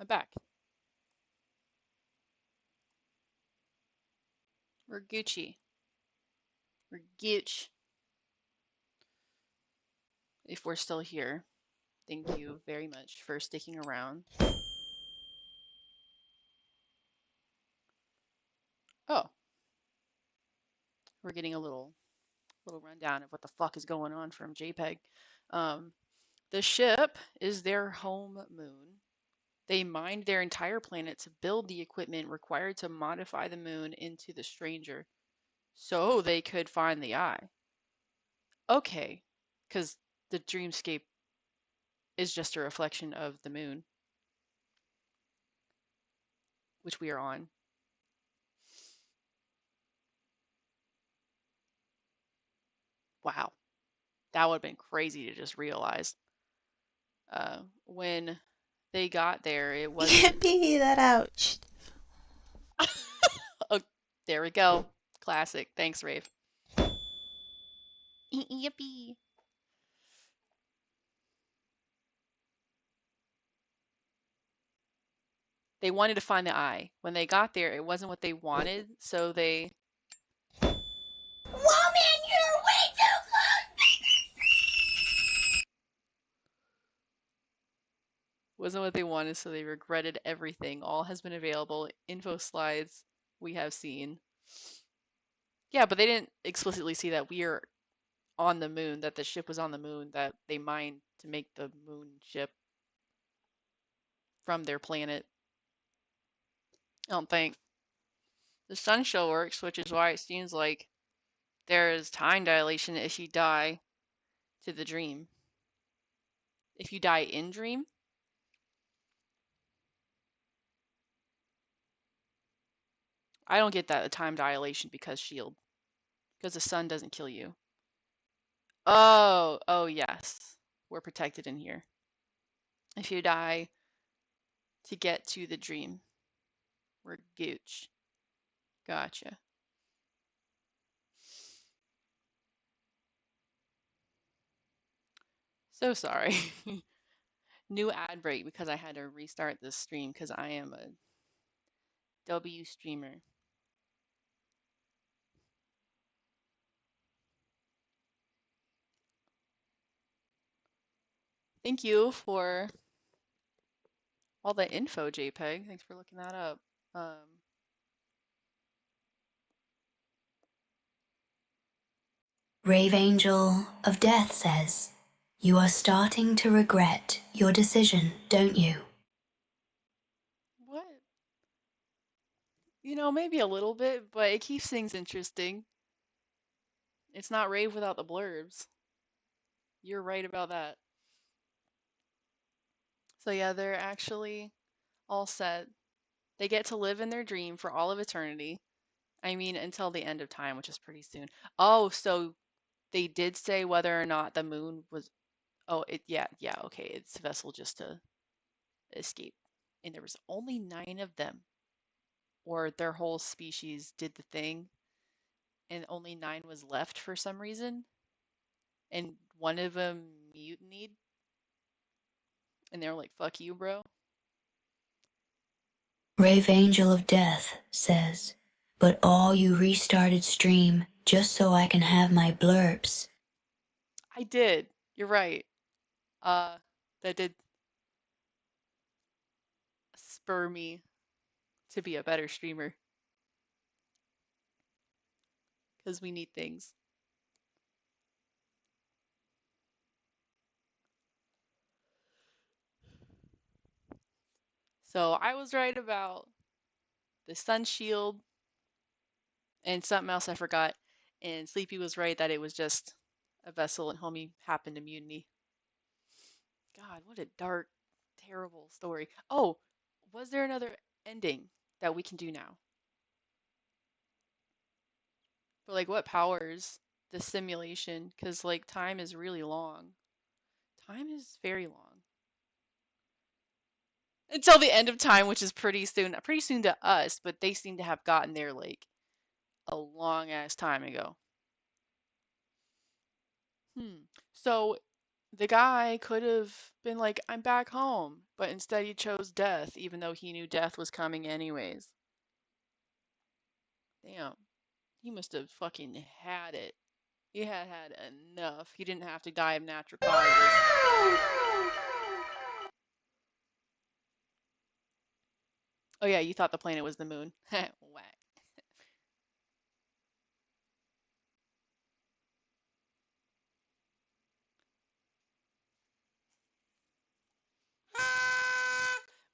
back. We're Gucci. We're Gooch. If we're still here, thank you very much for sticking around. Oh, we're getting a little rundown of what the fuck is going on from JPEG. Um, the ship is their home moon. They mined their entire planet to build the equipment required to modify the moon into the stranger so they could find the eye. Okay, because the dreamscape is just a reflection of the moon, which we are on. Wow, that would have been crazy to just realize. When they got there, it wasn't. Yippee, that ouch. Oh, there we go. Classic. Thanks, Rave. Yippee. They wanted to find the eye. When they got there, it wasn't what they wanted, so they Woman, you're way too wasn't what they wanted, so they regretted everything. All has been available. Info slides we have seen. Yeah, but they didn't explicitly see that we are on the moon, that the ship was on the moon, that they mined to make the moon ship from their planet. I don't think. The sun still works, which is why it seems like there is time dilation if you die to the dream. If you die in dream, I don't get that a time dilation because shield. Because the sun doesn't kill you. Oh yes. We're protected in here. If you die to get to the dream, we're gooch. Gotcha. So sorry. New ad break because I had to restart this stream because I am a W streamer. Thank you for all the info, JPEG. Thanks for looking that up. Rave Angel of Death says, "You are starting to regret your decision, don't you?" What? You know, maybe a little bit, but it keeps things interesting. It's not Rave without the blurbs. You're right about that. So yeah, they're actually all set. They get to live in their dream for all of eternity. I mean, until the end of time, which is pretty soon. Oh, so they did say whether or not the moon was. Oh, yeah, okay. It's a vessel just to escape. And there was only 9 of them, or their whole species did the thing, and only 9 was left for some reason, and one of them mutinied, and they were like, "Fuck you, bro." Rave Angel of Death says, "But all you restarted stream just so I can have my blurbs." I did. You're right. Uh, that did spur me to be a better streamer because we need things. So I was right about the sun shield and something else I forgot. And Sleepy was right that it was just a vessel and homie happened to mutiny. God, what a dark, terrible story. Oh, was there another ending that we can do now? For like what powers the simulation? Because like time is really long. Time is very long. Until the end of time, which is pretty soon to us, but they seem to have gotten there like a long ass time ago. Hmm. So The guy could have been like, I'm back home, but instead he chose death, even though he knew death was coming anyways. Damn, he must have fucking had it. He had enough. He didn't have to die of natural causes. Oh yeah, you thought the planet was the moon. Whack.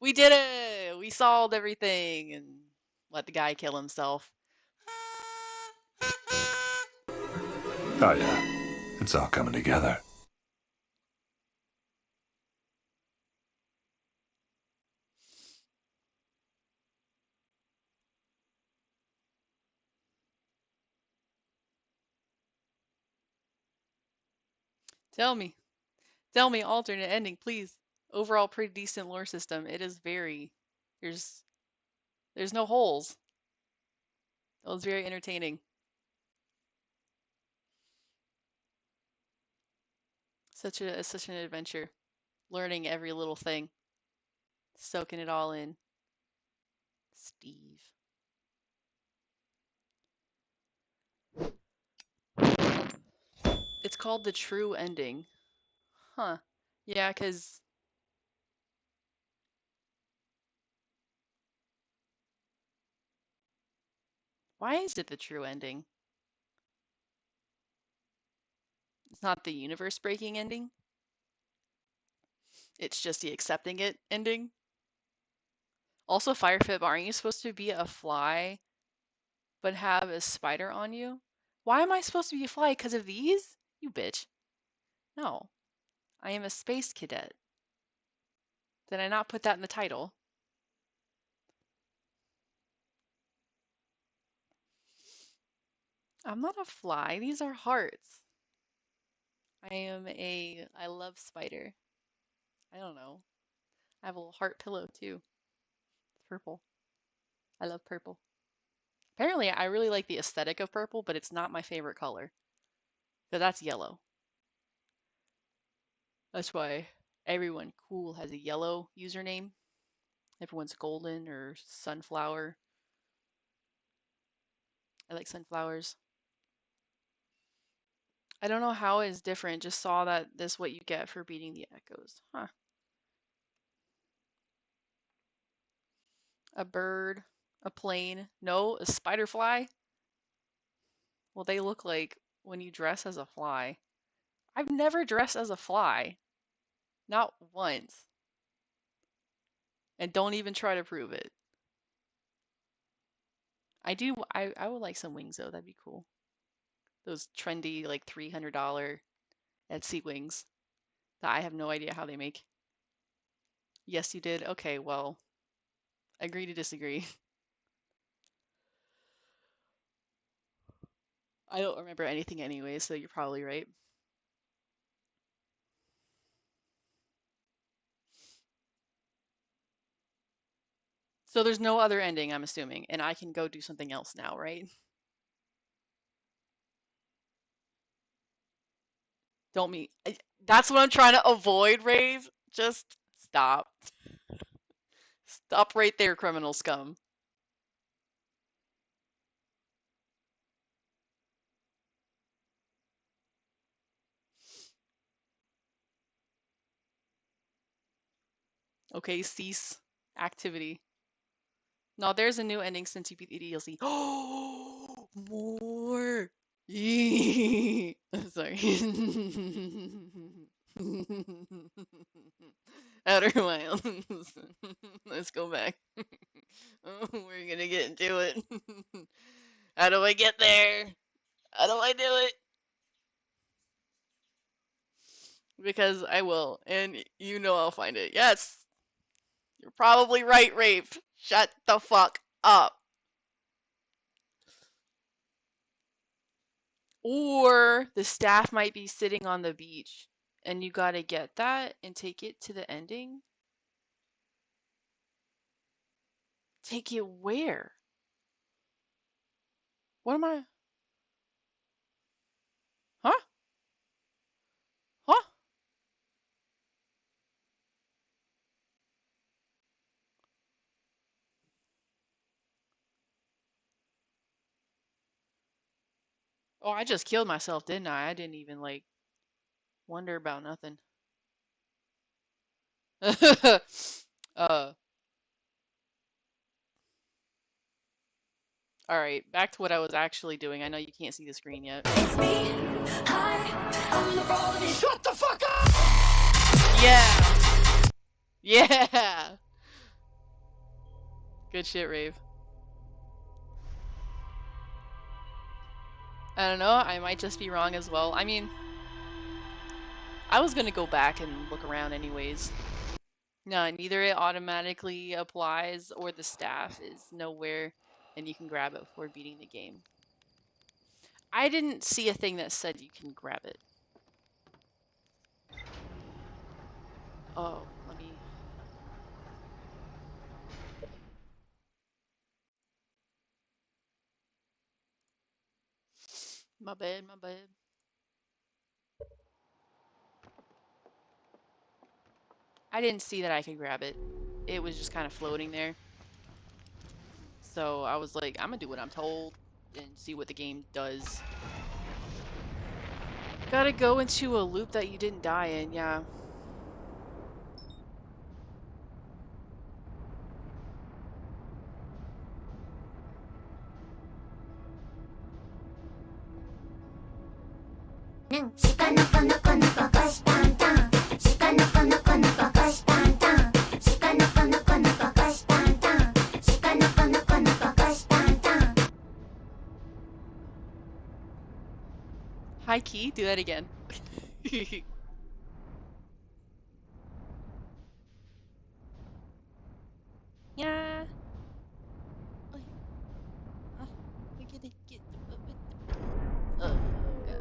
We did it! We solved everything and let the guy kill himself. Oh, yeah. It's all coming together. Tell me. Tell me alternate ending, please. Overall pretty decent lore system. It is very there's there's no holes. It was very entertaining. Such an adventure. Learning every little thing. Soaking it all in. Steve. It's called the true ending. Huh. Yeah, 'cause why is it the true ending? It's not the universe breaking ending. It's just the accepting it ending. Also, Firefib, aren't you supposed to be a fly but have a spider on you? Why am I supposed to be a fly? Because of these? You bitch. No, I am a space cadet. Did I not put that in the title? I'm not a fly. These are hearts. I love spider. I don't know. I have a little heart pillow too. It's purple. I love purple. Apparently, I really like the aesthetic of purple, but it's not my favorite color. Because that's yellow. That's why everyone cool has a yellow username. Everyone's golden or sunflower. I like sunflowers. I don't know how it's different. Just saw that this is what you get for beating the echoes. Huh. A bird, a plane. No, a spider fly. Well, they look like when you dress as a fly. I've never dressed as a fly. Not once. And don't even try to prove it. I would like some wings though. That'd be cool. Those trendy like $300 Etsy wings that I have no idea how they make. Yes, you did. Okay, well, agree to disagree. I don't remember anything anyway, so you're probably right. So there's no other ending, I'm assuming, and I can go do something else now, right? Don't me. That's what I'm trying to avoid, Rave. Just stop. Stop right there, criminal scum. Okay, cease activity. No, there's a new ending since you beat the DLC. Oh, more. I'm sorry. Outer Wilds. Let's go back. Oh, we're gonna get into it. How do I get there? How do I do it? Because I will, and you know I'll find it. Yes, you're probably right, Rafe. Shut the fuck up. Or the staff might be sitting on the beach, and you gotta get that and take it to the ending. Take it where? What am I? Huh? Huh? Oh, I just killed myself, didn't I? I didn't even, like, wonder about nothing. uh, alright, back to what I was actually doing. I know you can't see the screen yet. It's me. Hi, I'm the road. Shut the fuck up! Yeah! Yeah! Good shit, Rave. I don't know, I might just be wrong as well. I mean, I was gonna go back and look around anyways. No, neither it automatically applies or the staff is nowhere and you can grab it before beating the game. I didn't see a thing that said you can grab it. Oh, let me... My bad, my bad. I didn't see that I could grab it. It was just kind of floating there. So I was like, I'm gonna do what I'm told and see what the game does. Gotta go into a loop that you didn't die in, yeah. High key, do that again. Yeah. We're gonna get. Oh god.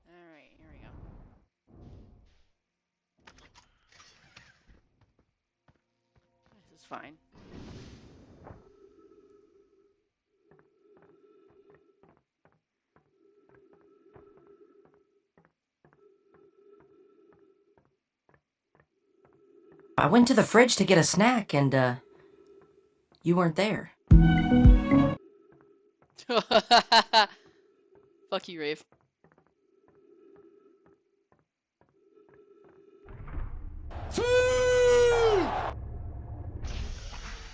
All right, here we go. This is fine. I went to the fridge to get a snack and, you weren't there. Fuck you, Rave.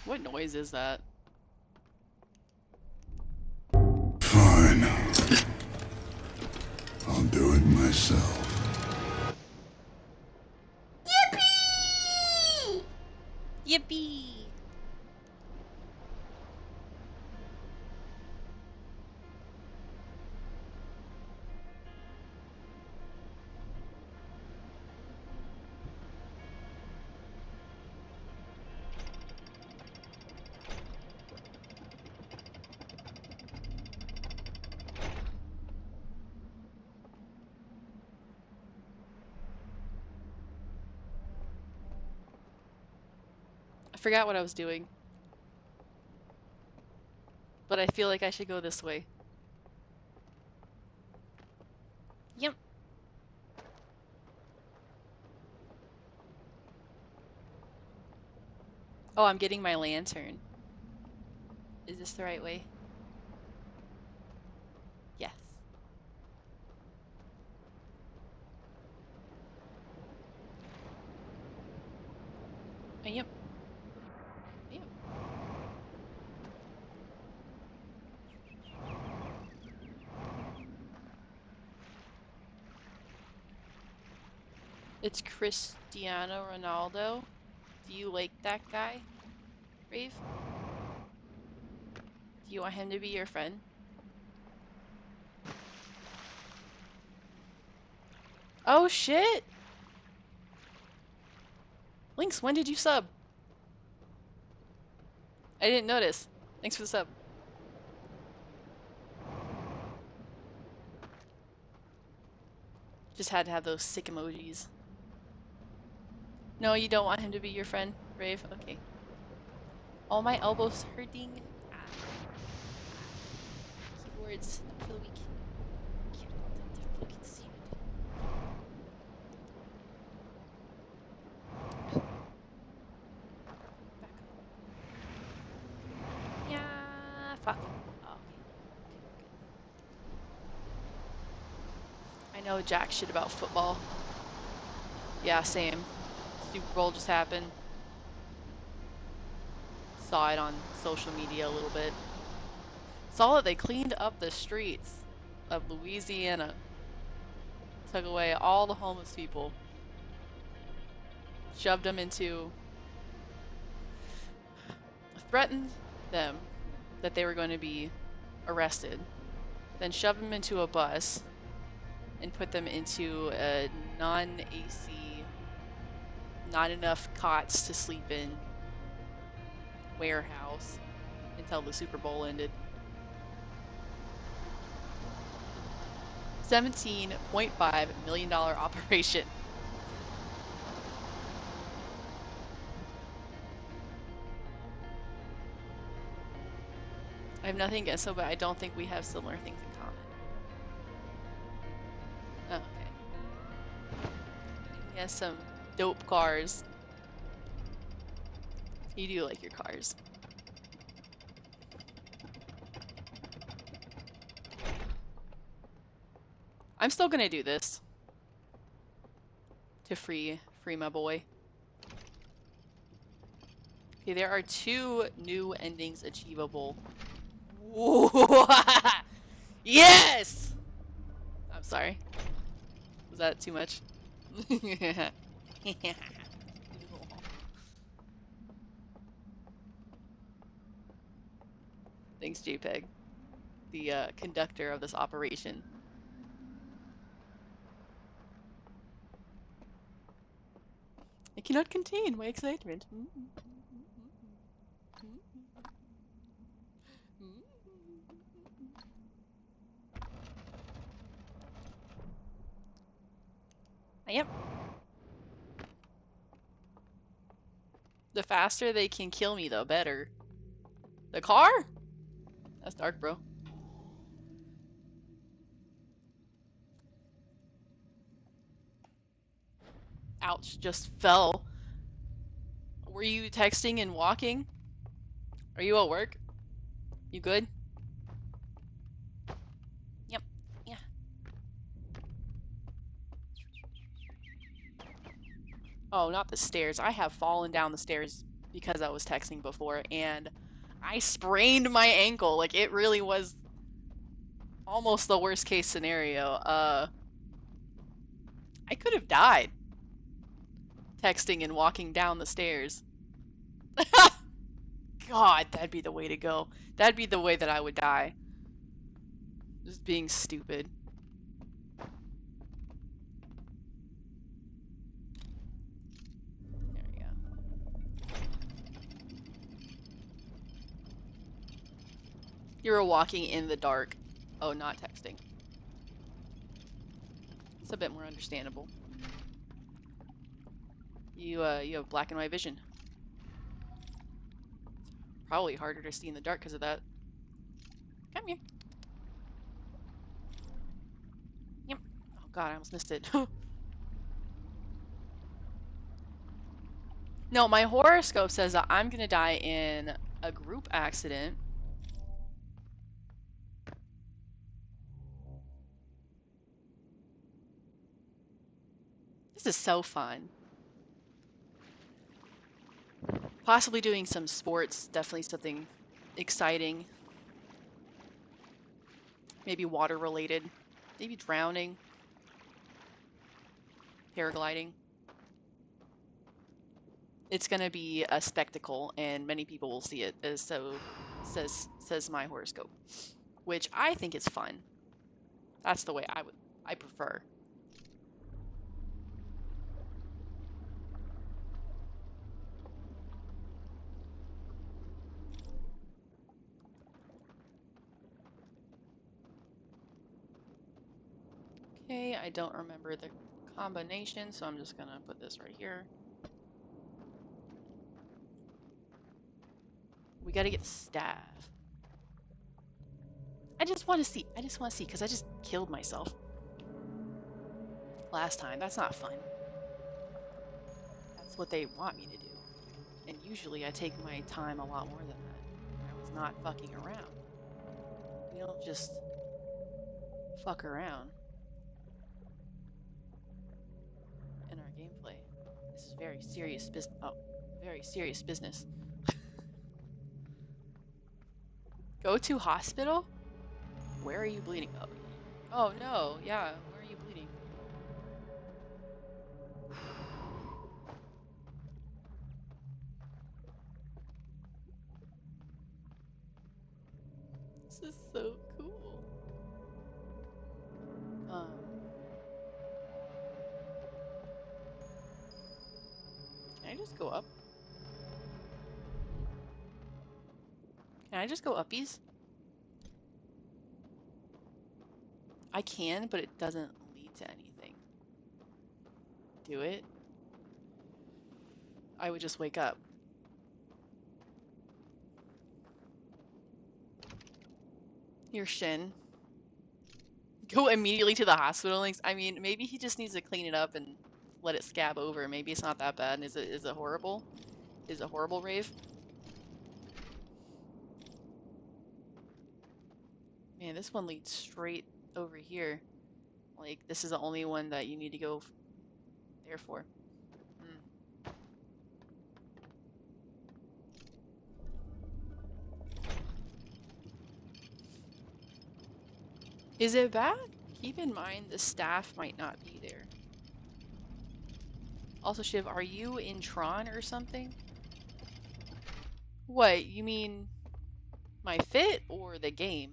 What noise is that? Fine. I'll do it myself. Yippee! I forgot what I was doing. But I feel like I should go this way. Yep. Oh, I'm getting my lantern. Is this the right way? Yes. Yep. Yep. It's Cristiano Ronaldo. Do you like that guy, Rave? Do you want him to be your friend? Oh shit! Lynx, when did you sub? I didn't notice. Thanks for the sub. Just had to have those sick emojis. No, you don't want him to be your friend, Rave? Okay. All my elbows hurting. Ah. Keyboards, not for the weak. Get fucking seated. Back up. Yeah. know jack shit about football. Yeah, same. Super Bowl just happened. Saw it on social media a little bit. Saw that they cleaned up the streets of Louisiana. Took away all the homeless people. Shoved them into... Threatened them that they were going to be arrested. Then shoved them into a bus and put them into a non-AC, not enough cots to sleep in warehouse until the Super Bowl ended. $17.5 million operation. I have nothing against them, but I don't think we have similar things in common. Oh, okay. He has some dope cars. You do like your cars. I'm still gonna do this to free my boy. Okay, there are 2 new endings achievable. Yes! I'm sorry. Was that too much? Thanks, JPEG, the conductor of this operation. I cannot contain my excitement. Yep. The faster they can kill me, the better. The car? That's dark, bro. Ouch, just fell. Were you texting and walking? Are you at work? You good? Yep. Yeah. Oh, not the stairs. I have fallen down the stairs because I was texting before, and I sprained my ankle. Like, it really was almost the worst case scenario. I could have died texting and walking down the stairs. God, that'd be the way to go. That'd be the way that I would die. Just being stupid. There we go. You were walking in the dark. Oh, not texting. It's a bit more understandable. You have black and white vision. Probably harder to see in the dark because of that. Come here. Yep. Oh god, I almost missed it. No, my horoscope says that I'm gonna die in a group accident. This is so fun. Possibly doing some sports, definitely something exciting. Maybe water related. Maybe drowning. Paragliding. It's gonna be a spectacle and many people will see it, as so says my horoscope. Which I think is fun. That's the way I prefer. Okay, I don't remember the combination, so I'm just gonna put this right here. We gotta get staff. I just want to see, because I just killed myself last time. That's not fun. That's what they want me to do. And usually I take my time a lot more than that. I was not fucking around. We don't just fuck around. gameplay. This is very serious business. Oh, very serious business. Go to hospital? Where are you bleeding? Oh, oh no, yeah, where are you bleeding? This is so cool. Um, can I just go up? Can I just go uppies? I can, but it doesn't lead to anything. Do it? I would just wake up. Your shin. Go immediately to the hospital links. I mean, maybe he just needs to clean it up and let it scab over. Maybe it's not that bad. Is it horrible? Is it horrible, Rave? Man, this one leads straight over here. Like, this is the only one that you need to go there for. Hmm. Is it bad? Keep in mind the staff might not be there. Also, Shiv, are you in Tron or something? What, you mean my fit or the game?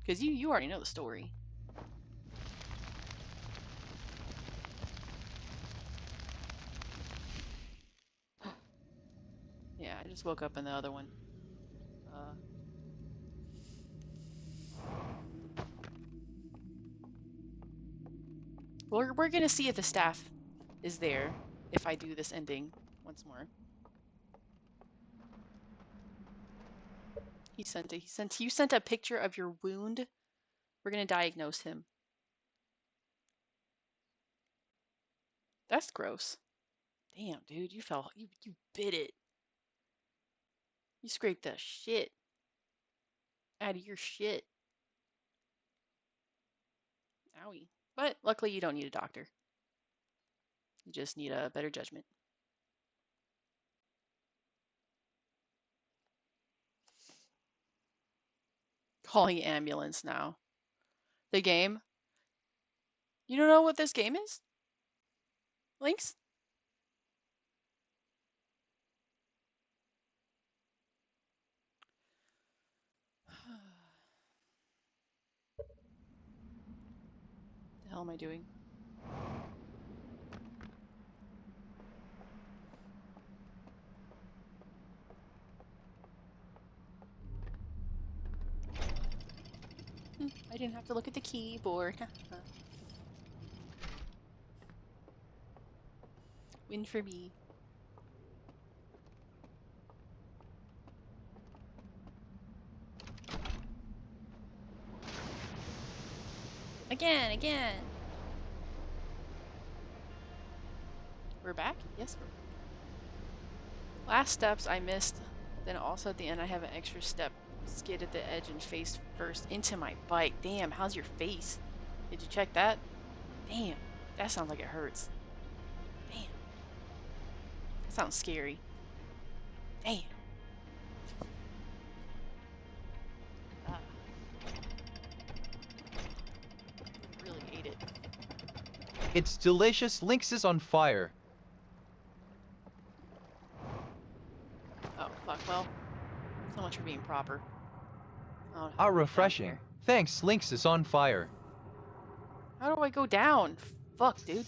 Because you already know the story. Yeah, I just woke up in the other one. We're gonna see if the staff is there if I do this ending once more. He sent you sent a picture of your wound. We're gonna diagnose him. That's gross. Damn, dude, you bit it. You scraped the shit out of your shit. Owie. But luckily you don't need a doctor. You just need a better judgment. Calling ambulance now. The game? You don't know what this game is? Links? The hell am I doing? I didn't have to look at the keyboard. Win for me. Again. We're back? Yes, we're back. Last steps I missed. Then also at the end I have an extra step. Skid at the edge and face first into my bike. Damn, how's your face? Did you check that? Damn, that sounds like it hurts. Damn. That sounds scary. Damn. Ah, really ate it. It's delicious. Lynx is on fire. Oh, fuck, well. So much for being proper. Oh, How refreshing. Thanks, Lynx is on fire. How do I go down? Fuck, dude.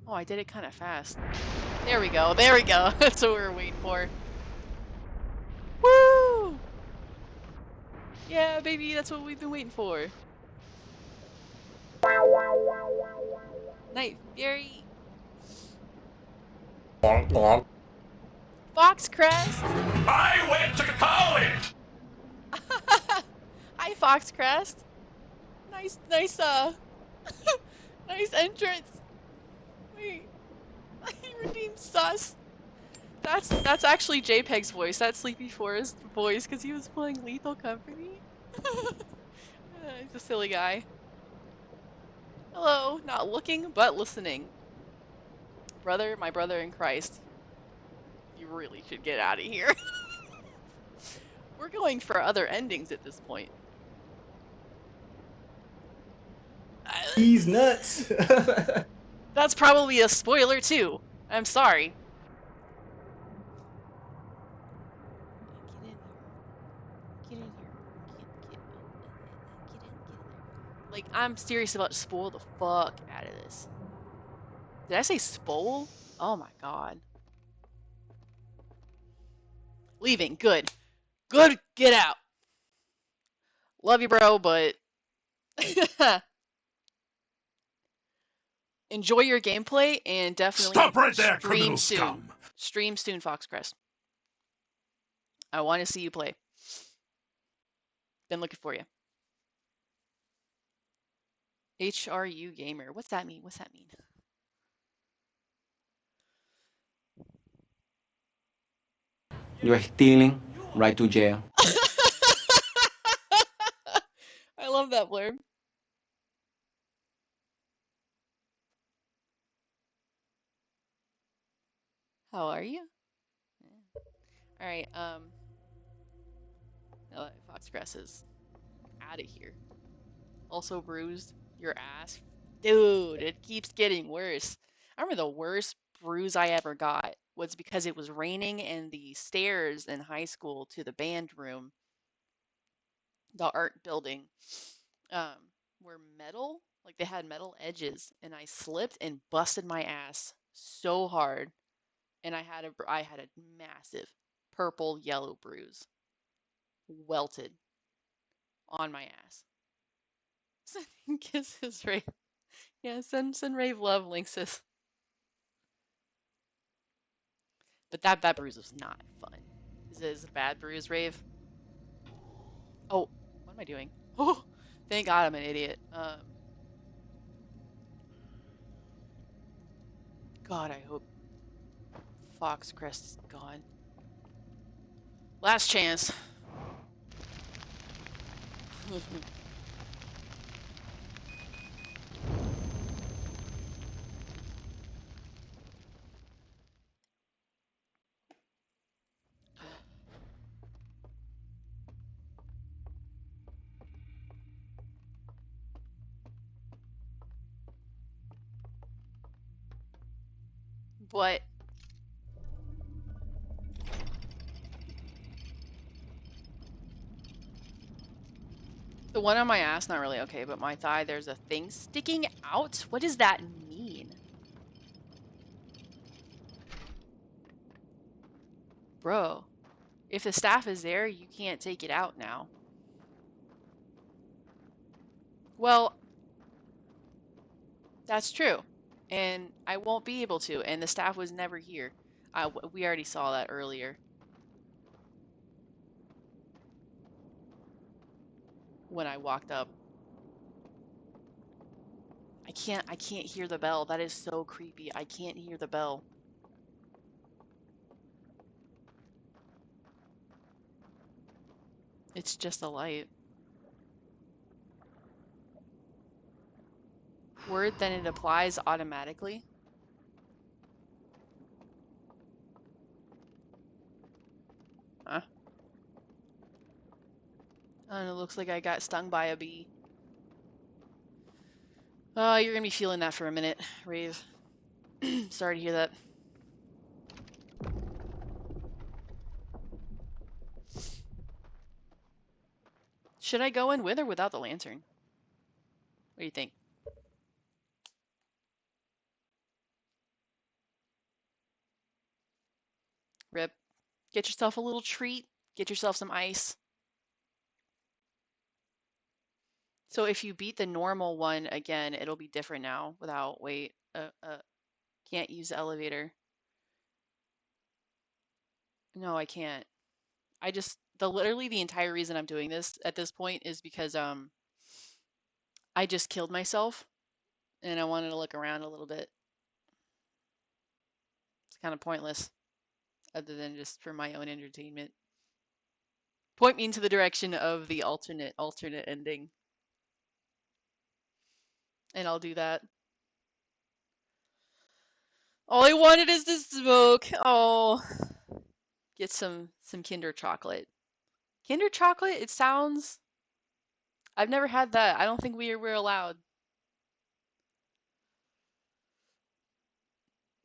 Oh, I did it kind of fast. There we go. That's what we were waiting for. Woo! Yeah, baby, that's what we've been waiting for. Night Fury. Foxcrest. I went to college! Hi, Foxcrest. Nice, nice entrance. Wait, he redeemed sus. That's actually JPEG's voice. That's Sleepy Forest voice because he was playing Lethal Company. He's a silly guy. Hello, not looking but listening. Brother, my brother in Christ. You really should get out of here. We're going for other endings at this point. He's nuts. That's probably a spoiler too. I'm sorry. Get in here. Get in here. Get in there. Like, I'm serious about to spoil the fuck out of this. Did I say spoil? Oh my god. Leaving. Good. Good. Get out. Love you, bro, but enjoy your gameplay and definitely Stop right there, stream criminal soon. scum! Stream soon, Foxcrest. I want to see you play. Been looking for you. HRU gamer. What's that mean? What's that mean? You're stealing, right to jail. I love that blurb. How are you? Yeah. All right. Now that Foxcrest is out of here. Also bruised your ass, dude. It keeps getting worse. I remember the worst bruise I ever got was because it was raining and the stairs in high school to the band room, the art building, um, were metal. Like they had metal edges, and I slipped and busted my ass so hard, and I had a massive purple yellow bruise welted on my ass. Sending kisses, Rave. Yeah, send Rave love, Linksys. But that bruise was not fun. Is it a bad bruise, Rave? Oh, what am I doing? Oh, thank God I'm an idiot. God, I hope Foxcrest is gone. Last chance. But the one on my ass, not really okay, but my thigh, there's a thing sticking out. What does that mean? Bro, if the staff is there, you can't take it out now. Well, that's true. And I won't be able to, and the staff was never here. We already saw that earlier when I walked up. I can't hear the bell. That is so creepy. I can't hear the bell. It's just a light. Word, then it applies automatically. Huh? And it looks like I got stung by a bee. Oh, you're gonna be feeling that for a minute, Rave. Sorry to hear that. Should I go in with or without the lantern? What do you think? Rip. Get yourself a little treat. Get yourself some ice. So if you beat the normal one again, it'll be different now without, wait, can't use the elevator. No, I can't. Literally the entire reason I'm doing this at this point is because, I just killed myself and I wanted to look around a little bit. It's kind of pointless. other than just for my own entertainment. Point me into the direction of the alternate ending, and I'll do that. All I wanted is to smoke. Oh, get some Kinder chocolate. Kinder chocolate. It sounds. I've never had that. I don't think we're allowed.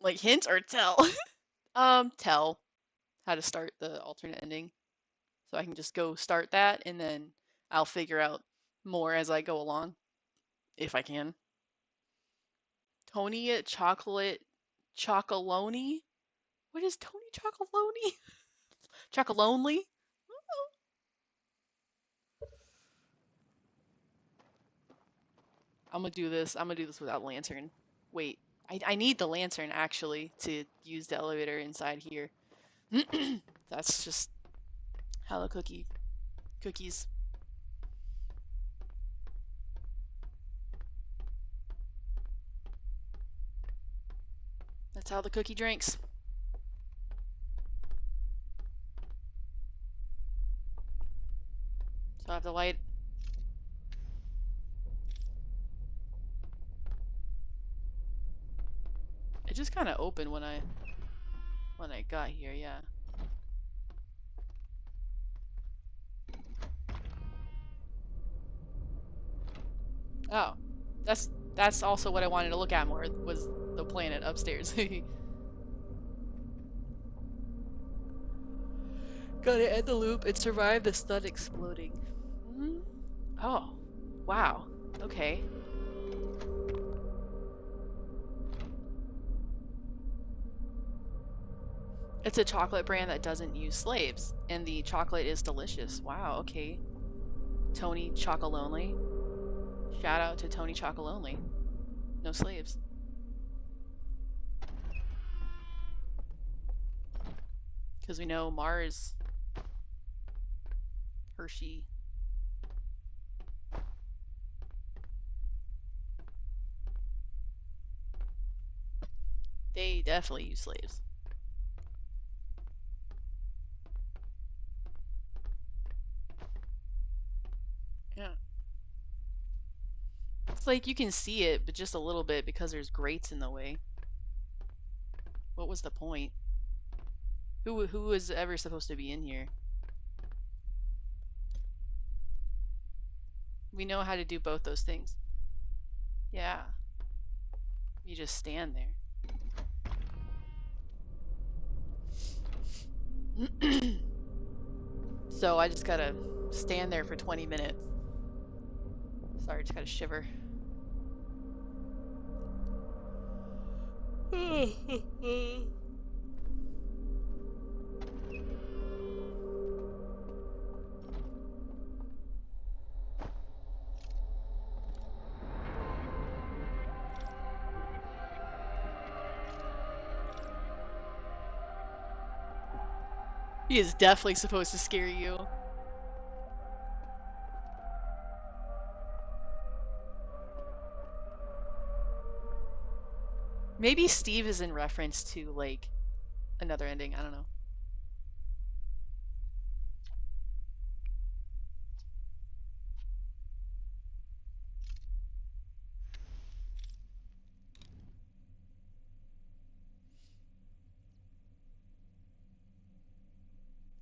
Like hint or tell? Tell how to start the alternate ending, so I can just go start that, and then I'll figure out more as I go along, if I can. Tony Chocolate Chocolonely? What is Tony Chocolonely? Chocolonely? I'm gonna do this. I'm gonna do this without lantern. Wait, I need the lantern actually to use the elevator inside here. That's just how the cookies. That's how the cookie drinks. So I have to light. It just kind of opened when I got here. Yeah. Oh, that's also what I wanted to look at more was the planet upstairs. Gotta end the loop. It survived the stun exploding. Mm-hmm. Oh, wow. Okay. It's a chocolate brand that doesn't use slaves, and the chocolate is delicious. Wow, okay. Tony Chocolonely. Shout out to Tony Chocolonely. No slaves. Because we know Mars, Hershey. They definitely use slaves. Yeah. It's like you can see it, but just a little bit because there's grates in the way. What was the point? Who was ever supposed to be in here? We know how to do both those things. Yeah. You just stand there. So I just gotta stand there for 20 minutes. Sorry, just gotta shiver. He is definitely supposed to scare you. Maybe Steve is in reference to, like, another ending. I don't know.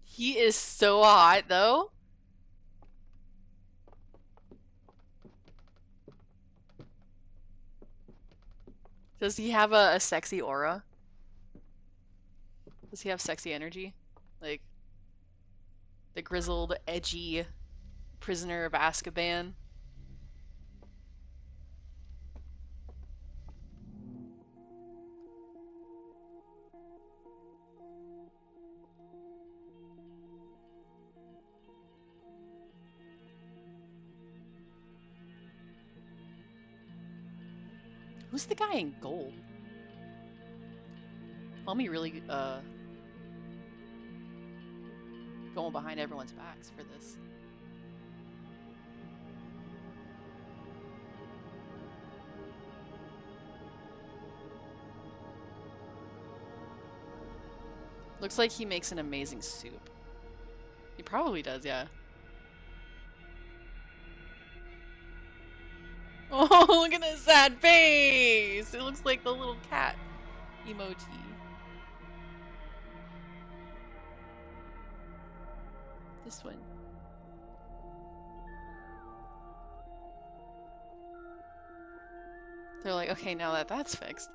He is so hot, though. Does he have a sexy aura? Does he have sexy energy? Like, the grizzled, edgy prisoner of Azkaban? Who's the guy in gold? Homie really, going behind everyone's backs for this. Looks like he makes an amazing soup. He probably does, yeah. Oh, look at his sad face! It looks like the little cat emoji. This one. They're like, okay, now that that's fixed.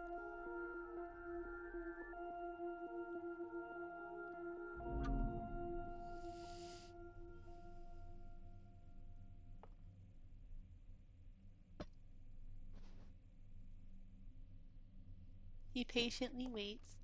He patiently waits.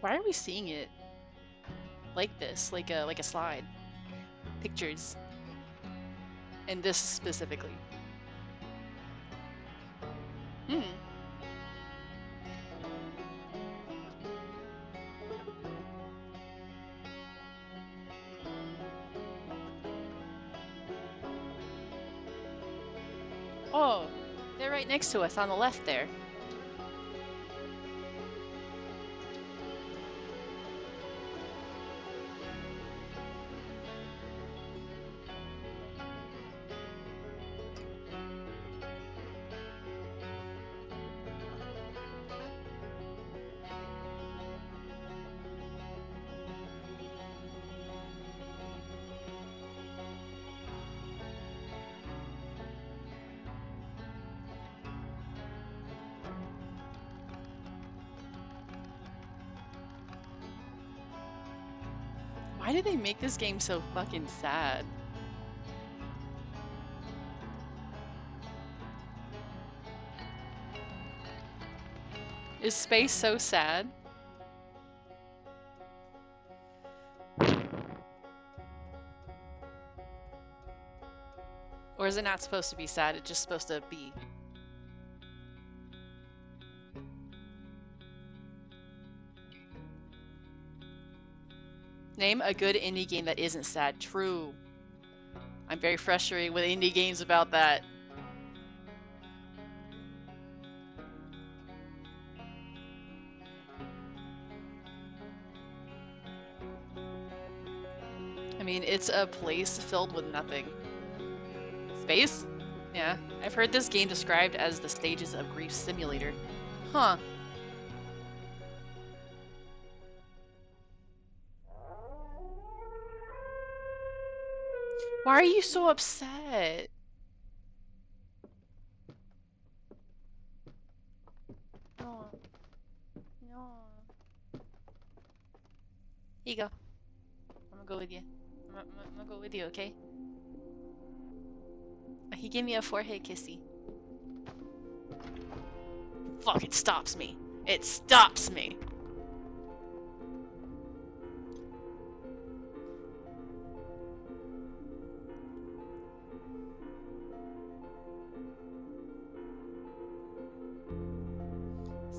Why are we seeing it like this? Like a slide. Pictures. And this specifically. Hmm. Oh, they're right next to us on the left there. Why did they make this game so fucking sad? Is space so sad? Or is it not supposed to be sad? It's just supposed to be. Name a good indie game that isn't sad. True. I'm very frustrated with indie games about that. I mean, it's a place filled with nothing. Space? Yeah. I've heard this game described as the stages of Grief Simulator. Huh. Why are you so upset? No. No. Here you go. I'm gonna go with you. I'm gonna go with you, okay? He gave me a forehead kissy. Fuck, it stops me. It stops me.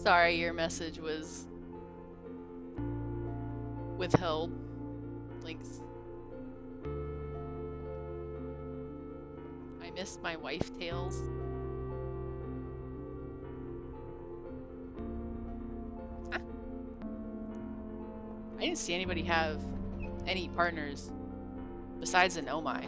Sorry, your message was withheld. Links. I missed my wife tales. Ah. I didn't see anybody have any partners besides an Omai.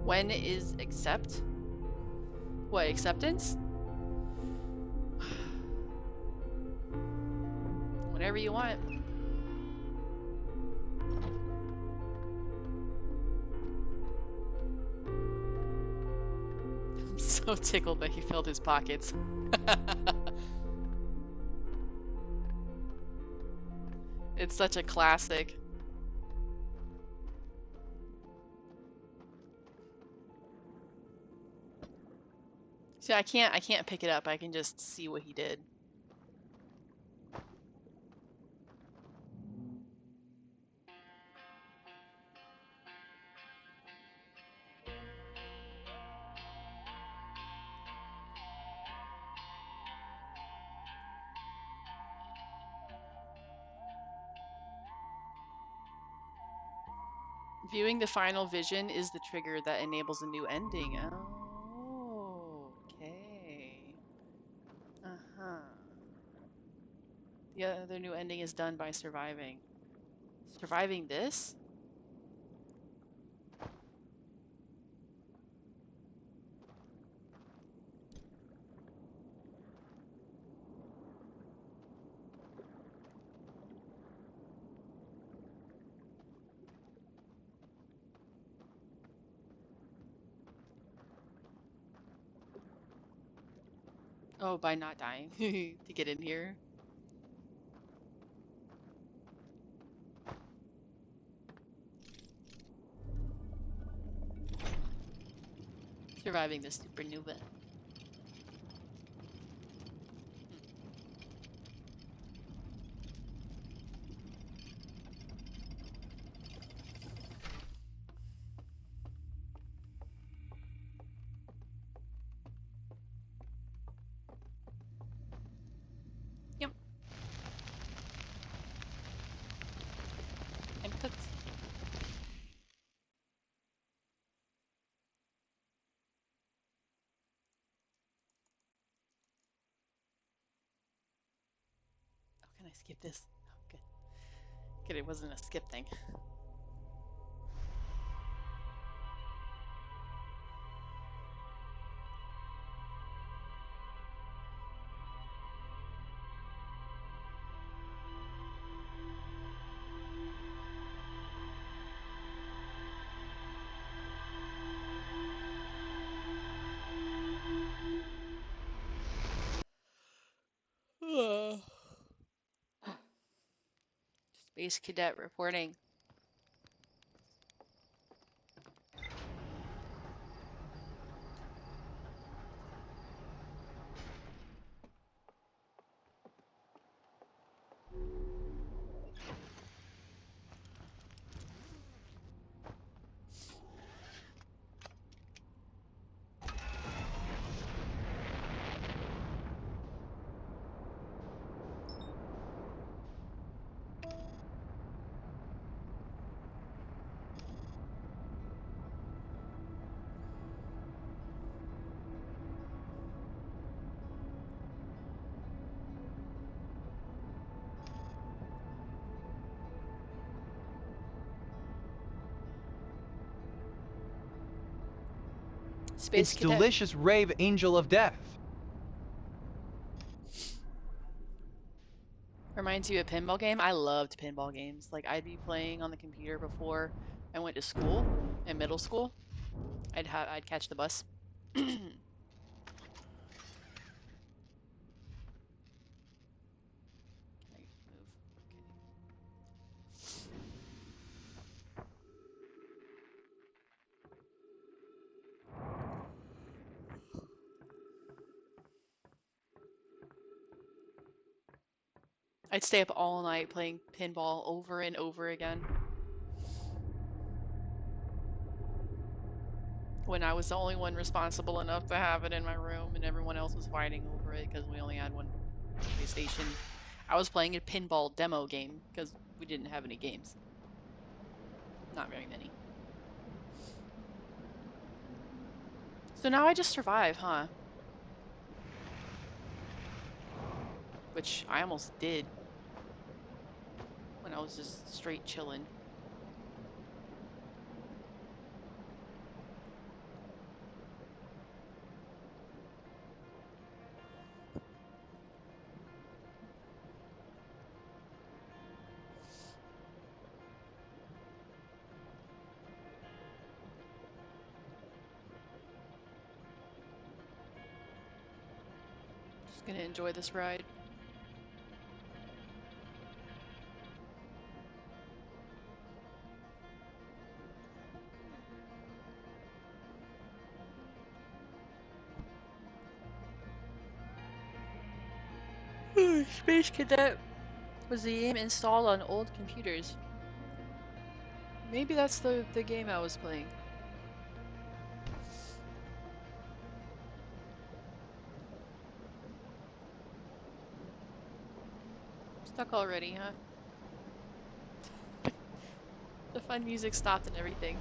When is accept? What, acceptance? Whenever you want. I'm so tickled that he filled his pockets. It's such a classic. See, I can't pick it up. I can just see what he did. Viewing the final vision is the trigger that enables a new ending. Oh, okay. Uh-huh. The other new ending is done by surviving. Surviving this? Oh, by not dying to get in here. Surviving the supernova. Yep, I'm cooked. Oh, can I skip this? Oh, good. Good, it wasn't a skip thing. Space cadet reporting. Space It's cadet. delicious rave angel of death. Reminds you of a pinball game? I loved pinball games. Like, I'd be playing on the computer before I went to school, in middle school. I'd catch the bus. Can I move? Okay. I'd stay up all night playing pinball over and over again when I was the only one responsible enough to have it in my room and everyone else was fighting over it because we only had one PlayStation. I was playing a pinball demo game because we didn't have any games. Not very many. So now I just survive, huh? Which I almost did when I was just straight chilling. Just gonna enjoy this ride. Space Cadet was the game installed on old computers. Maybe that's the game I was playing. Stuck already, huh? The fun music stopped and everything.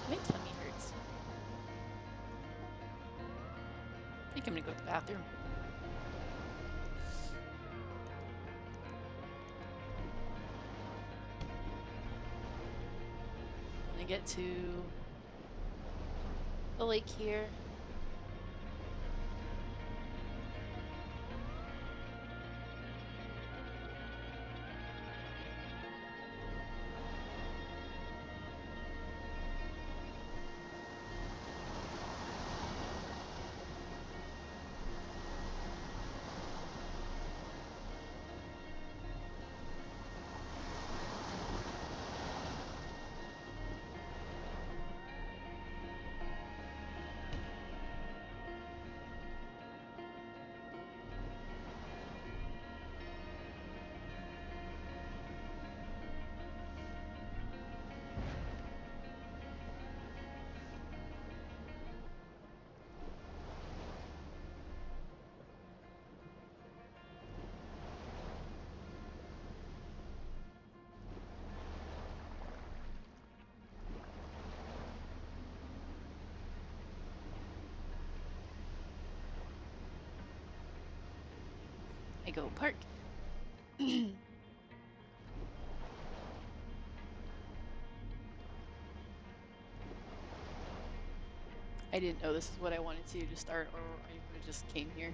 My tummy hurts. I think I'm gonna go to the bathroom. Gonna get to the lake here. I go park. I didn't know this is what I wanted to start, or I would have just came here.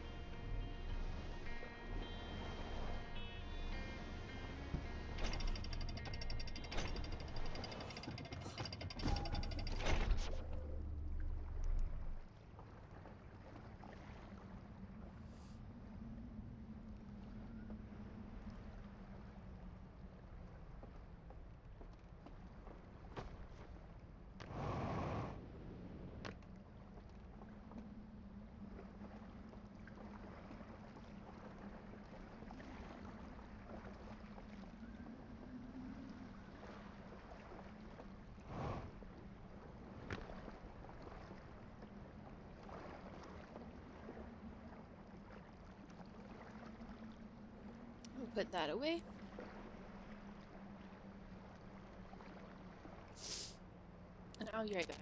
We'll put that away. And I'll be right back.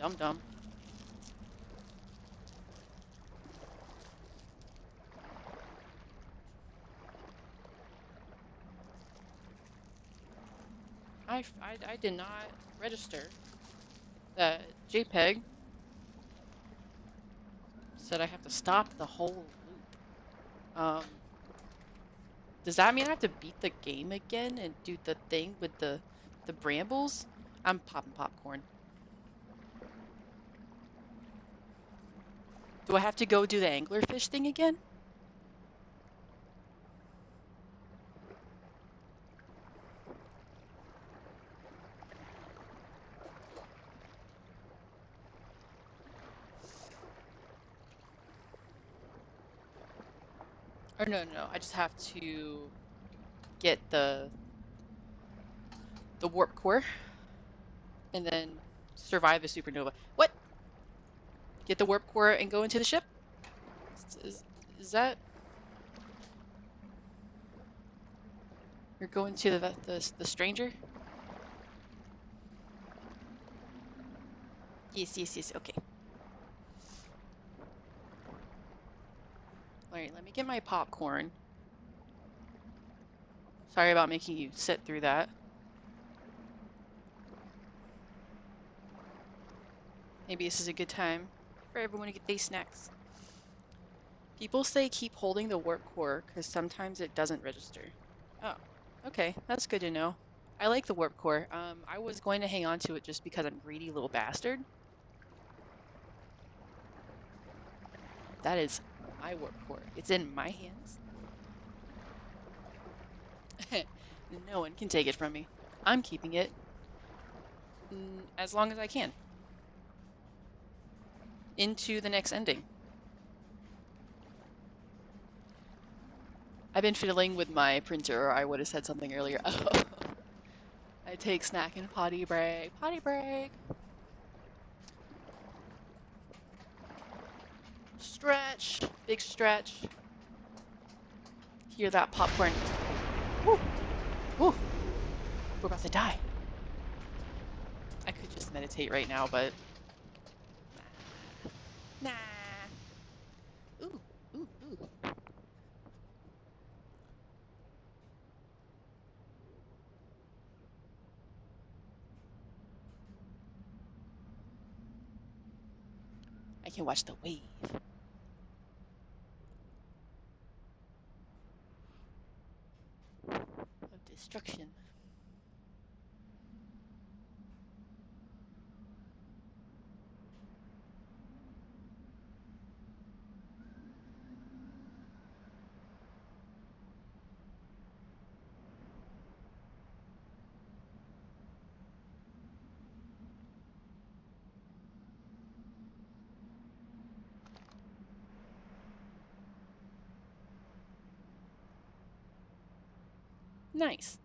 dum-dum. I did not register that JPEG said I have to stop the whole loop. Does that mean I have to beat the game again and do the thing with the brambles? I'm popping popcorn. Do I have to go do the anglerfish thing again? Or no, I just have to get the warp core and then survive the supernova. What? Get the warp core and go into the ship? Is, is that you're going to the stranger? Yes. Okay. All right, let me get my popcorn. Sorry about making you sit through that. Maybe this is a good time for everyone to get these snacks. People say keep holding the warp core because sometimes it doesn't register. Oh, okay, that's good to know. I like the warp core. I was going to hang on to it just because I'm greedy little bastard. That is my warp core. It's in my hands. No one can take it from me. I'm keeping it as long as I can. Into the next ending. I've been fiddling with my printer, or I would have said something earlier. Oh, I take snack and potty break. Potty break. Stretch. Big stretch. Hear that popcorn. Woo. Woo. We're about to die. I could just meditate right now, but nah. Ooh. I can watch the wave of destruction. Nice.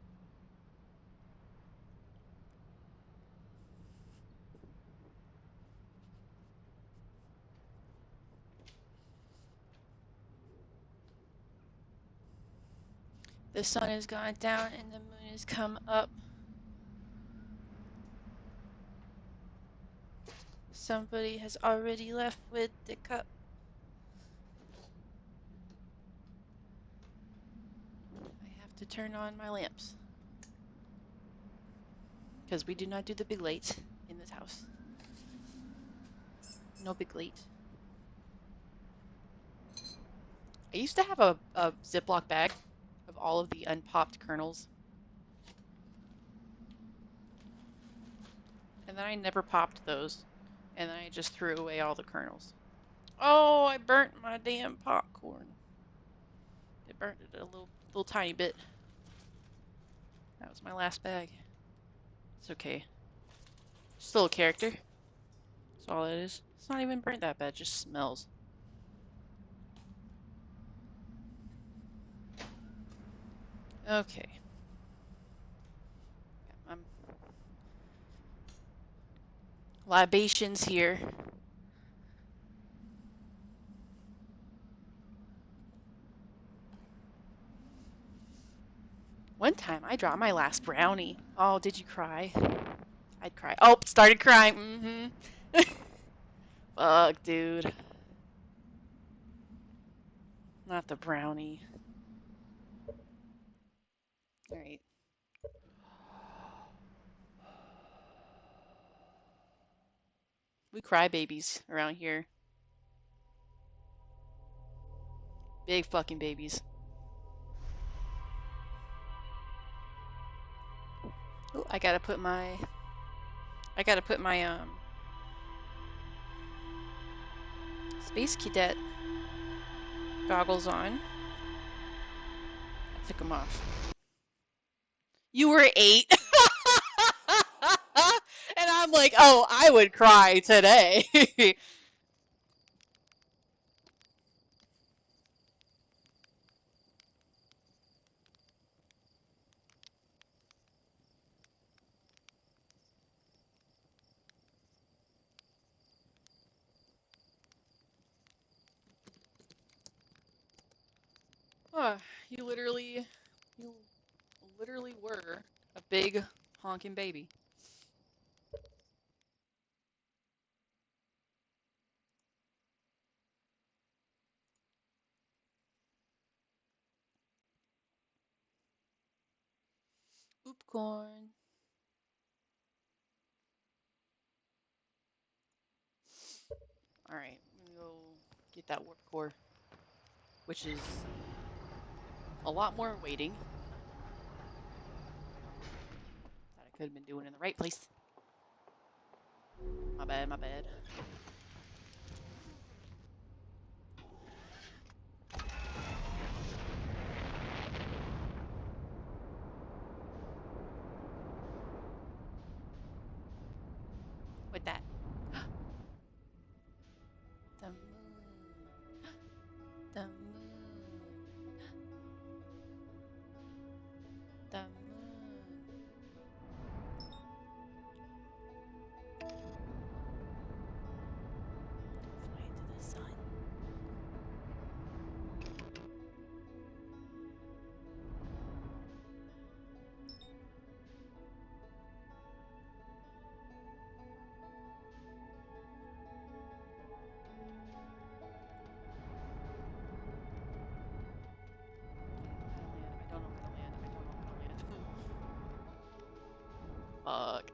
The sun has gone down and the moon has come up. Somebody has already left with the cup. I have to turn on my lamps. Because we do not do the big light in this house. No big light. I used to have a Ziploc bag of all of the unpopped kernels. And then I never popped those. And then I just threw away all the kernels. Oh, I burnt my damn popcorn. It burnt it a little tiny bit. That was my last bag. It's okay. Still a character. That's all it is. It's not even burnt that bad, it just smells. Okay. Got my libations here. One time I dropped my last brownie. Oh, did you cry? I'd cry. Oh, started crying. Fuck, dude. Not the brownie. Alright. We cry babies around here. Big fucking babies. Ooh, I gotta put my Space Cadet goggles on. I took them off. You were 8. And I'm like, oh, I would cry today. Oh, you literally were a big honking baby. Oopcorn. Alright, I'm gonna go get that warp core, which is a lot more waiting that I could have been doing in the right place. My bad, my bad. With that. The moon. The moon. The moon. Fly into the sun. I don't know how to land. I don't know how to land. I don't know how to land. Fuck.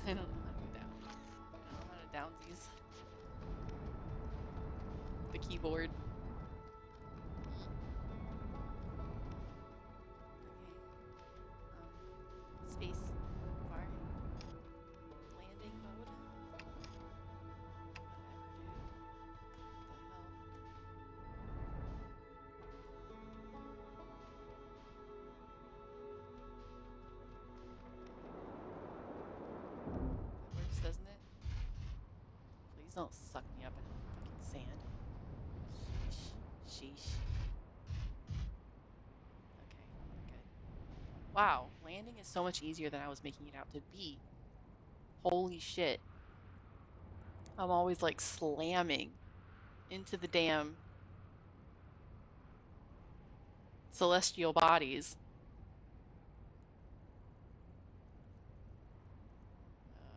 I don't know how to down. I don't know how to downsies. The keyboard. Okay. Space bar. Landing mode. Whatever, dude. What the hell? That works, doesn't it? Please don't suck me up into the fucking sand. Sheesh. Sheesh. Okay, we're good. Wow, landing is so much easier than I was making it out to be. Holy shit. I'm always like slamming into the damn celestial bodies.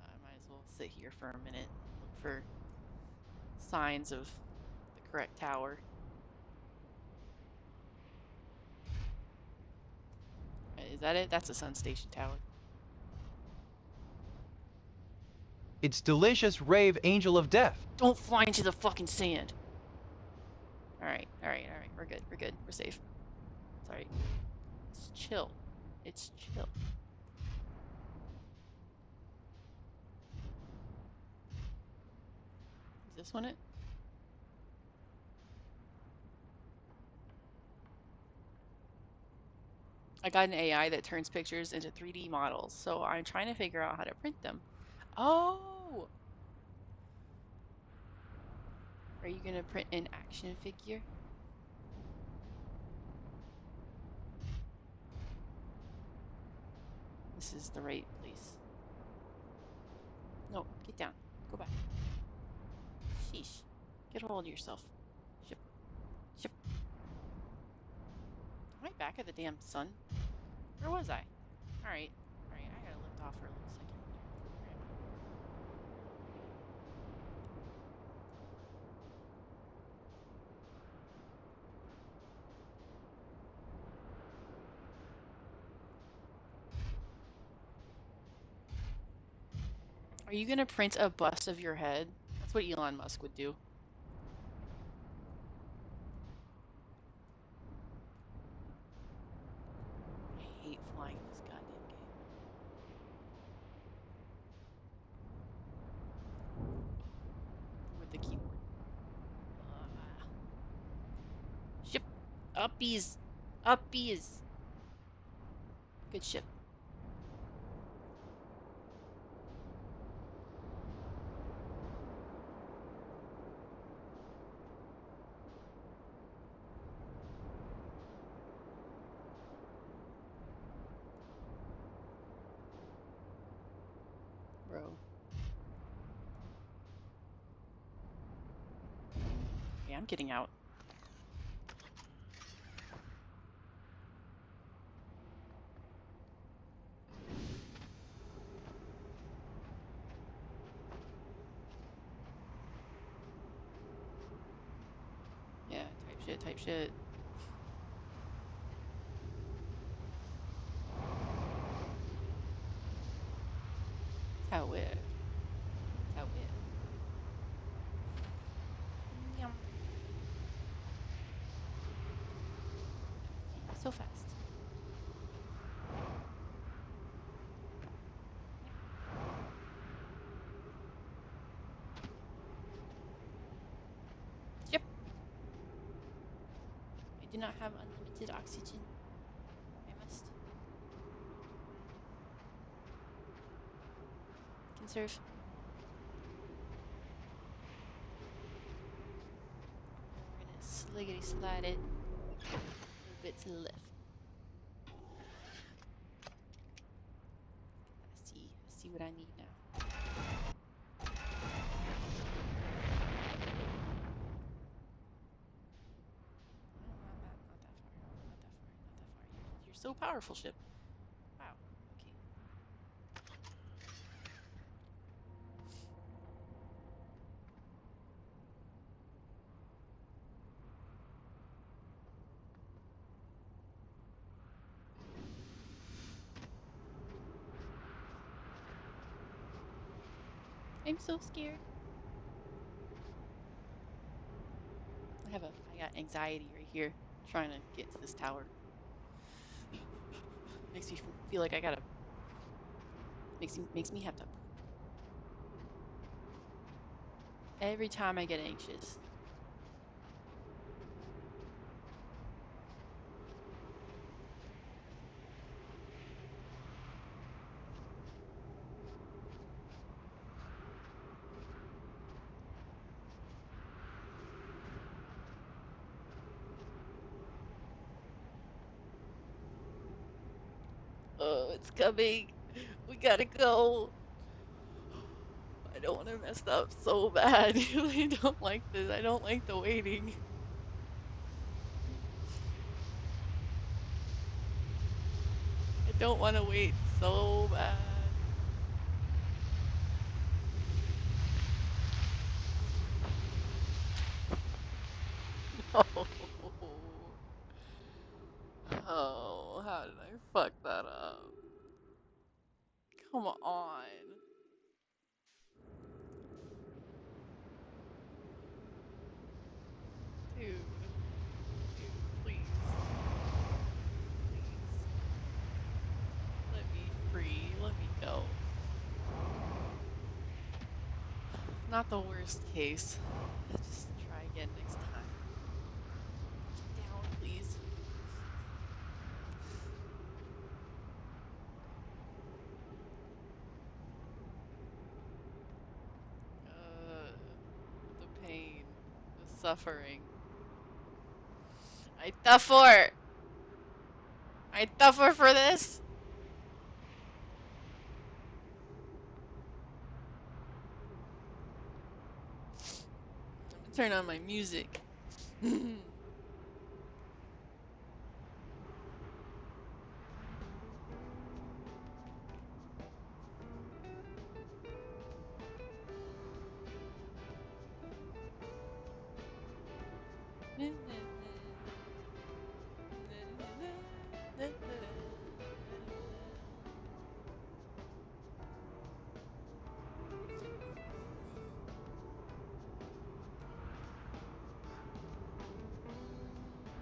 I might as well sit here for a minute and look for signs of the correct tower. Is that it? That's a sun station tower. It's delicious rave angel of death. Don't fly into the fucking sand. Alright, alright, alright. We're good, we're good. We're safe. Sorry. It's chill. It's chill. Is this one it? I got an AI that turns pictures into 3D models, so I'm trying to figure out how to print them. Oh! Are you gonna print an action figure? This is the right place. No, get down. Go back. Sheesh. Get a hold of yourself. Ship. Ship. Am I back at the damn sun? Where was I? Alright. Alright, I gotta lift off. off for a little second. Programming. Are you gonna print a bust of your head? That's what Elon Musk would do. I hate flying in this goddamn game. With the keyboard. Ah. Ship. Uppies. Uppies. Good ship. Bro. Okay, I'm getting out. Yeah, type shit, type shit. How weird. How weird. Yum. So fast. Yep. I do not have unlimited oxygen. I must conserve. And we're gonna sliggity slide it a little bit to the left. I see what I need now. No, not that far. Not that far. Not that far. You're so powerful, ship. Wow. Okay. I'm so scared. I got anxiety right here trying to get to this tower. Makes me feel like I gotta makes me have to poop every time I get anxious. Oh, it's coming. We gotta go. I don't want to mess up so bad. I don't like this. I don't like the waiting. I don't want to wait so bad. No. Oh, how did I fuck that up? Come on. Dude. Dude, please. Please. Let me free. Let me go. Not the worst case. Just try again next time. Get down, please. The pain, the suffering. I suffer. I suffer for this. I'm gonna turn on my music.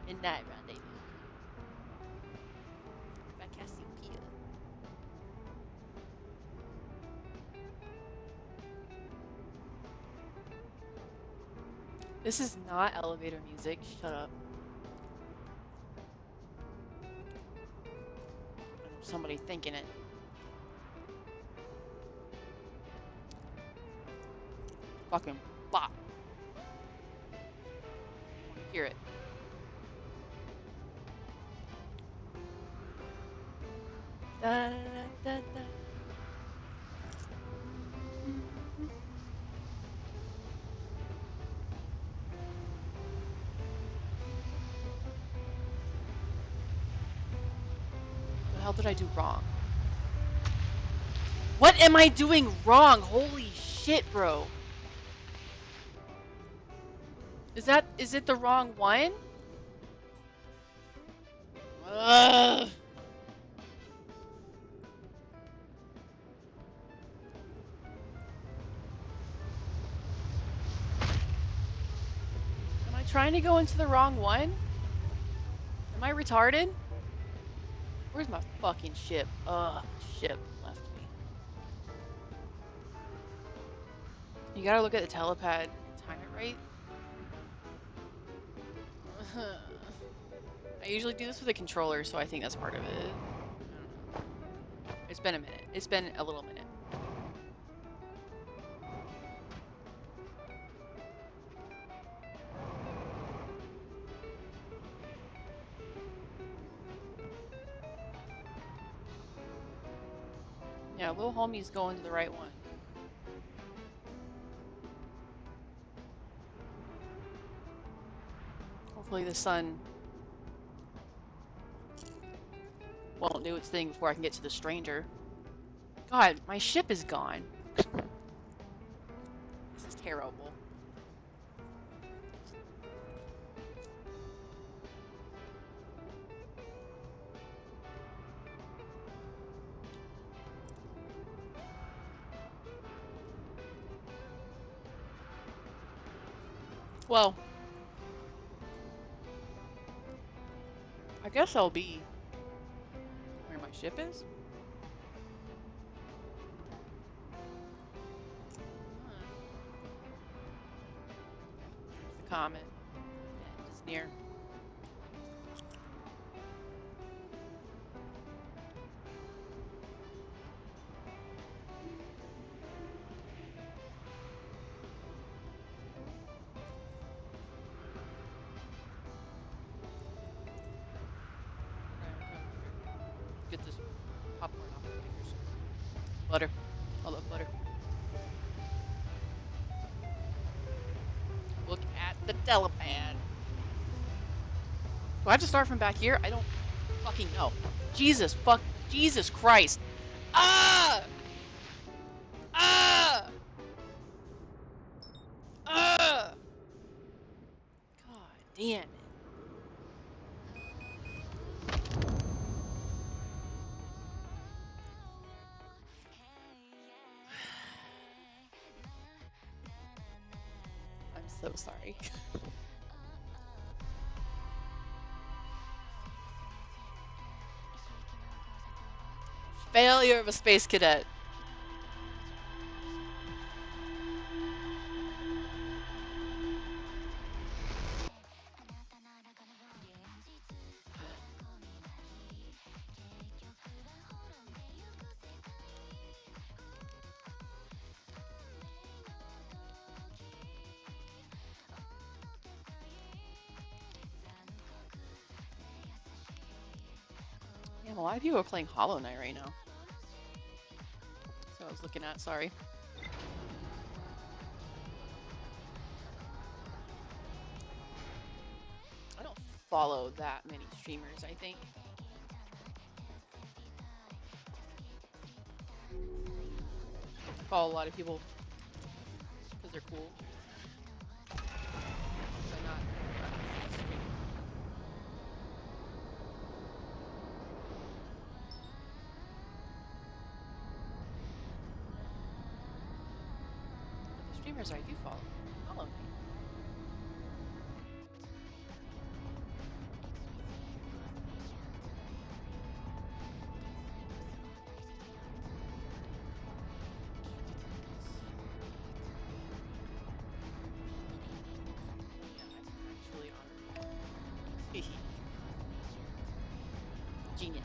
Midnight Rendezvous by Cassiopeia. This is not elevator music. Shut up. There's somebody thinking it. Fucking bop. I want to hear it. Da, da, da, da. What the hell did I do wrong? What am I doing wrong? Holy shit, bro. Is it the wrong one? Ugh. Am I trying to go into the wrong one? Am I retarded? Where's my fucking ship? Ugh, ship left me. You gotta look at the telepad and time it right. I usually do this with a controller, so I think that's part of it. I don't know. It's been a minute. It's been a little minute. Yeah, little homie's going to the right one. Hopefully the sun won't do its thing before I can get to the stranger. God, my ship is gone. This is terrible. Well, I guess I'll be where my ship is. There's the comet. And it's near. Get this popcorn off my fingers. Butter. I love butter. Look at the telepad. Do I have to start from back here? I don't fucking know. Jesus Christ. Ah! Ah! Ah! God damn it. I'm so sorry. Failure of a space cadet. Yeah, a lot of people are playing Hollow Knight right now. So I was looking at, sorry. I don't follow that many streamers, I think. I follow a lot of people because they're cool. But not gamers I do follow. Follow me. Yeah, I'm truly honored. Genius.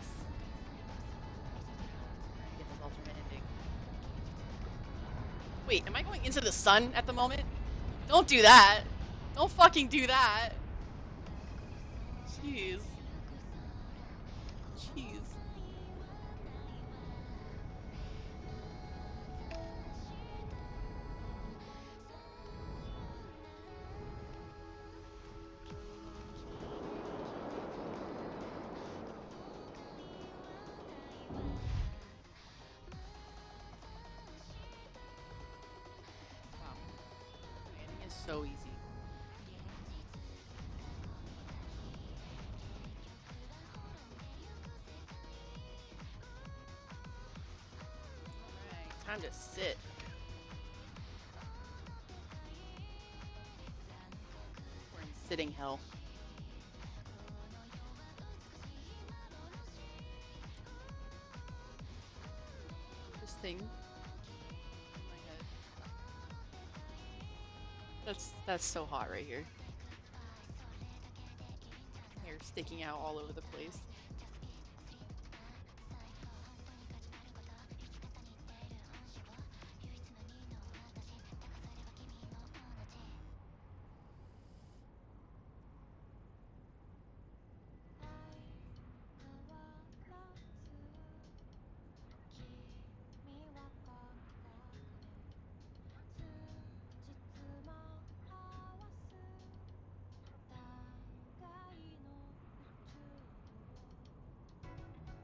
Trying to get this alternate ending. Wait, am I going into the sun at the moment? Don't do that. Don't fucking do that. Jeez. Jeez. Wow. Landing is so easy. Alright, time to sit. We're in sitting hell. This thing in my head. That's so hot right here. Hair sticking out all over the place.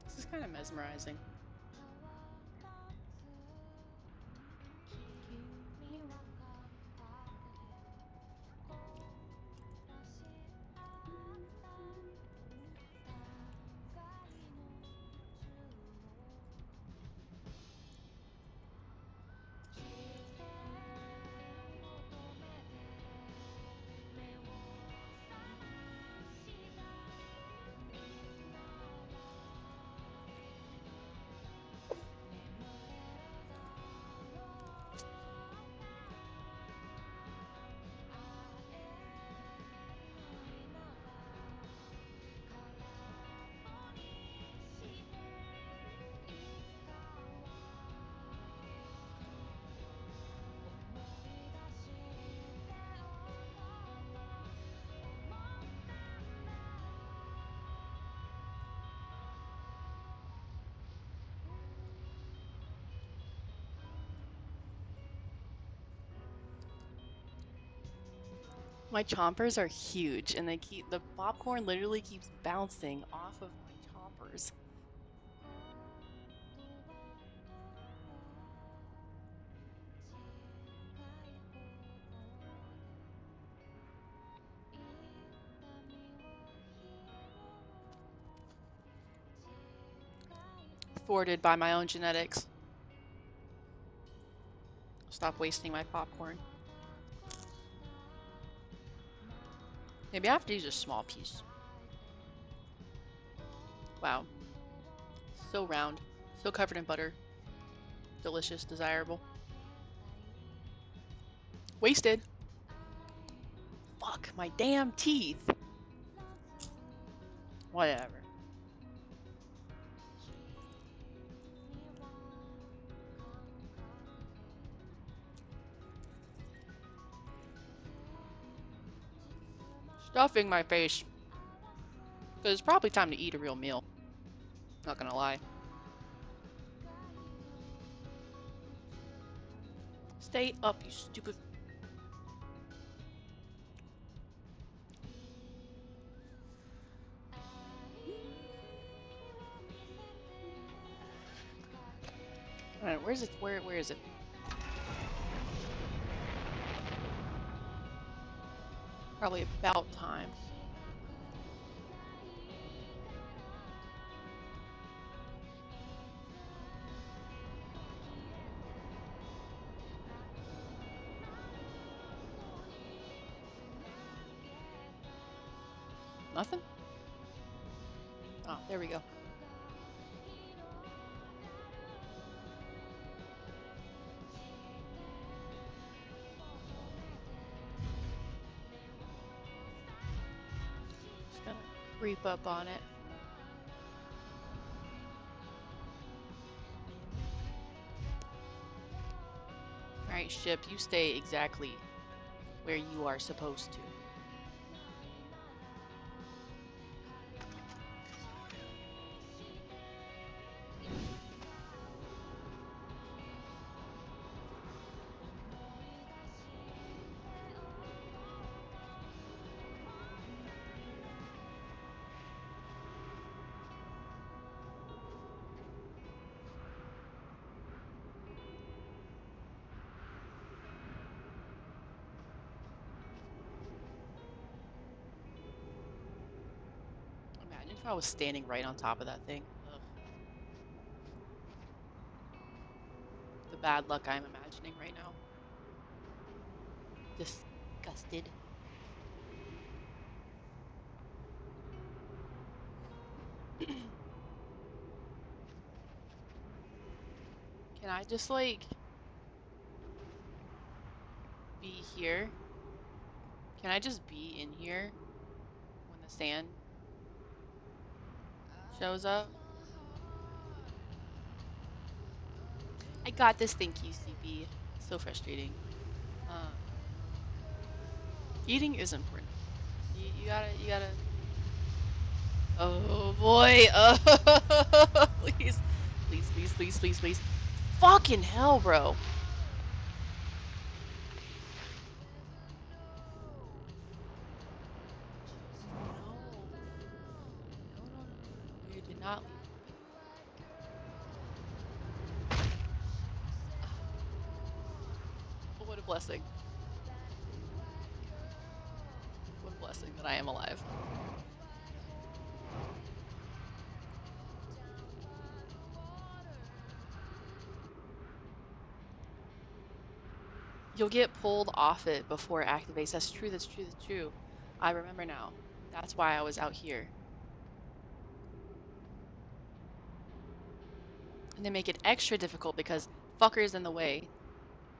This is kind of mesmerizing. My chompers are huge, and the popcorn literally keeps bouncing off of my chompers. Thwarted by my own genetics. Stop wasting my popcorn. Maybe I have to use a small piece. Wow. So round. So covered in butter. Delicious, desirable. Wasted. Fuck, my damn teeth. Whatever. Stuffing my face. Because it's probably time to eat a real meal. Not gonna lie. Stay up, you stupid. Alright, where's it? Where is it? Probably about time. Nothing? Oh, there we go. Just gonna creep up on it. Alright, ship, you stay exactly where you are supposed to. Imagine if I was standing right on top of that thing. Ugh. The bad luck I'm imagining right now. Disgusted. Can I just, like, be here? Can I just be in here when the sand shows up? I got this, thank you, CB. So frustrating. Eating is important. You gotta. Oh boy. Please, please, please, please, please, please. Fucking hell, bro. No. No, no, no, no, no. You did not leave. Oh, what a blessing. What a blessing that I am alive. You'll get pulled off it before it activates. That's true, that's true, that's true. I remember now. That's why I was out here. And they make it extra difficult because fucker's in the way,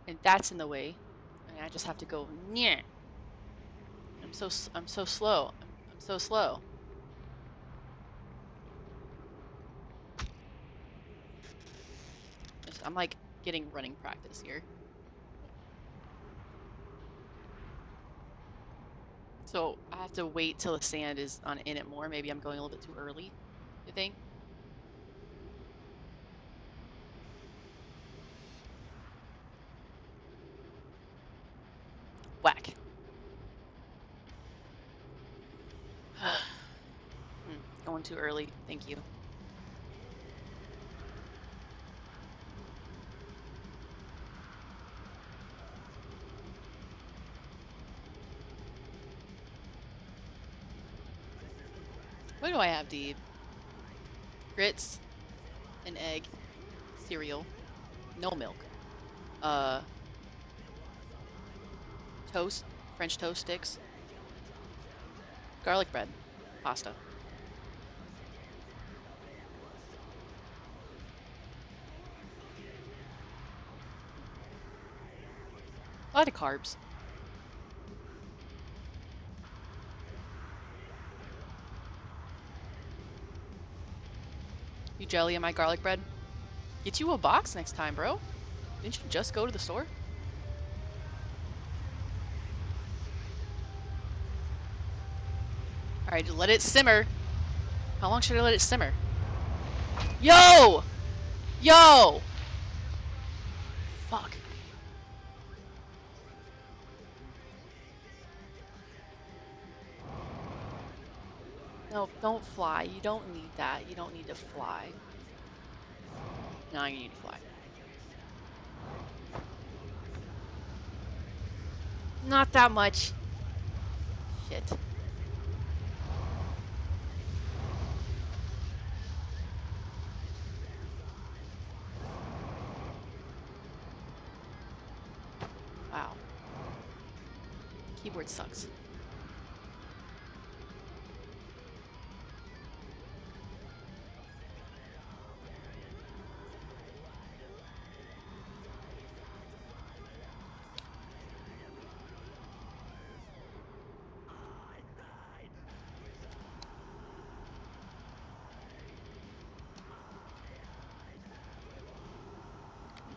and that's in the way, and I just have to go, yeah. I'm so slow. I'm so slow. I'm like getting running practice here. So I have to wait till the sand is on in it more. Maybe I'm going a little bit too early, you think? Whack. Going too early. Thank you. What do I have to eat? Grits, an egg, cereal, no milk, uh, toast, French toast sticks, garlic bread, pasta. A lot of carbs. You jelly in my garlic bread? Get you a box next time, bro. Didn't you just go to the store? Alright, let it simmer. How long should I let it simmer? Yo! Yo! Fuck. No, don't fly. You don't need that. You don't need to fly. Now you need to fly. Not that much. Shit. Wow. Keyboard sucks.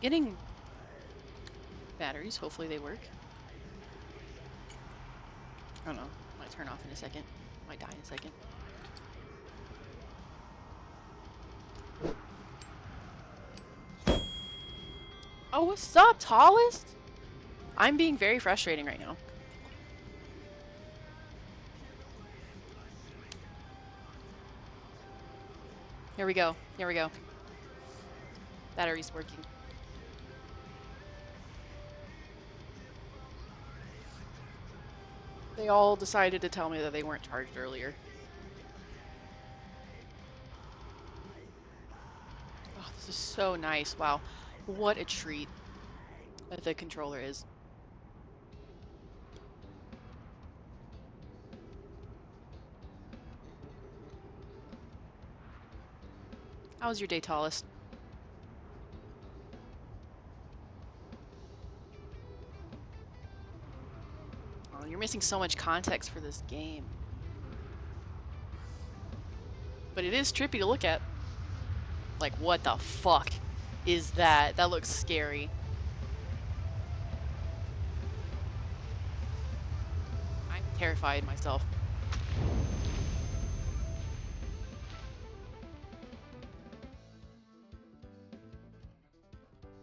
getting batteries. Hopefully they work. I don't know. Might turn off in a second. Might die in a second. Oh, what's up, tallest? I'm being very frustrating right now. Here we go. Here we go. Battery's working. They all decided to tell me that they weren't charged earlier. Oh, this is so nice. Wow. What a treat that the controller is. How was your day, tallest? Oh, you're missing so much context for this game. But it is trippy to look at. Like, what the fuck is that? That looks scary. I'm terrified myself.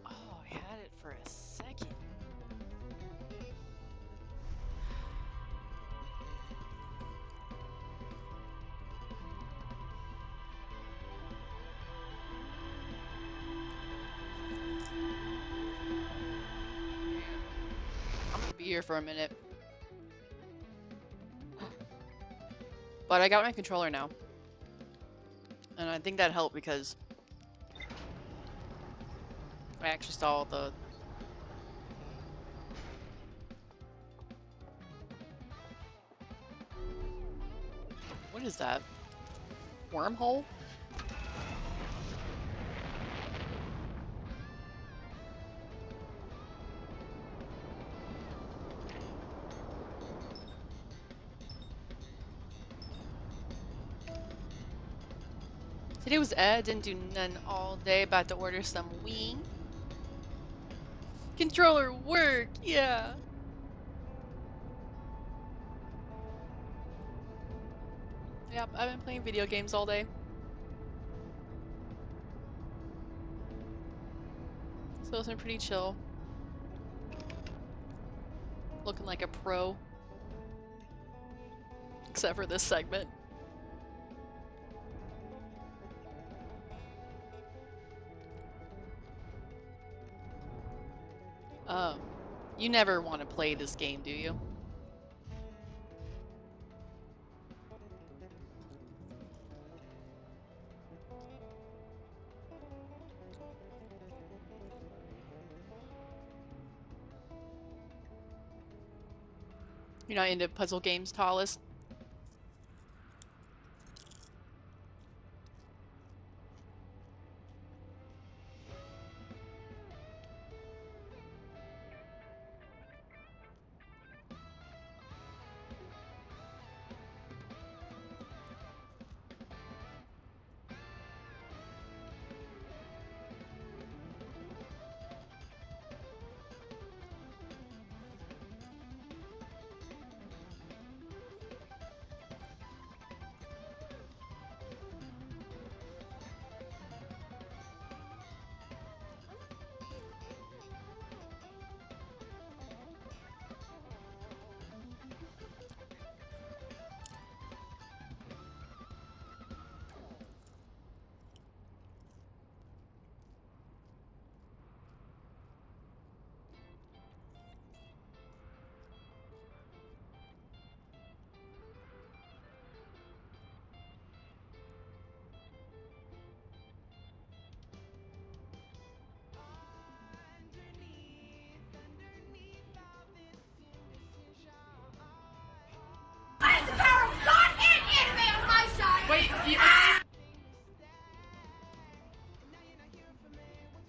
Oh, I had it for a second. I'm gonna be here for a minute. But I got my controller now. And I think that helped because I actually saw the... What is that? Wormhole? Today was Ed, didn't do none all day, about to order some wing. Controller work, yeah. Yep, I've been playing video games all day. So it's been pretty chill. Looking like a pro. Except for this segment. Oh. You never want to play this game, do you? You're not into puzzle games, tallest?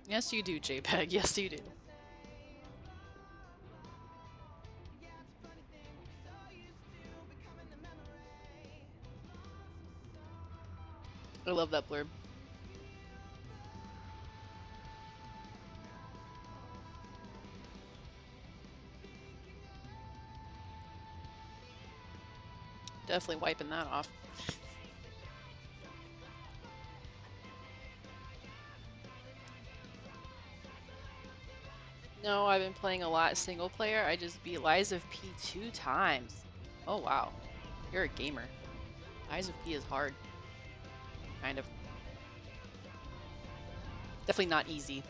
Yes, you do, JPEG. Yes, you do. I love that blurb. Definitely wiping that off. No, I've been playing a lot single player. I just beat Lies of P 2 times. Oh wow, you're a gamer. Lies of P is hard. Kind of. Definitely not easy.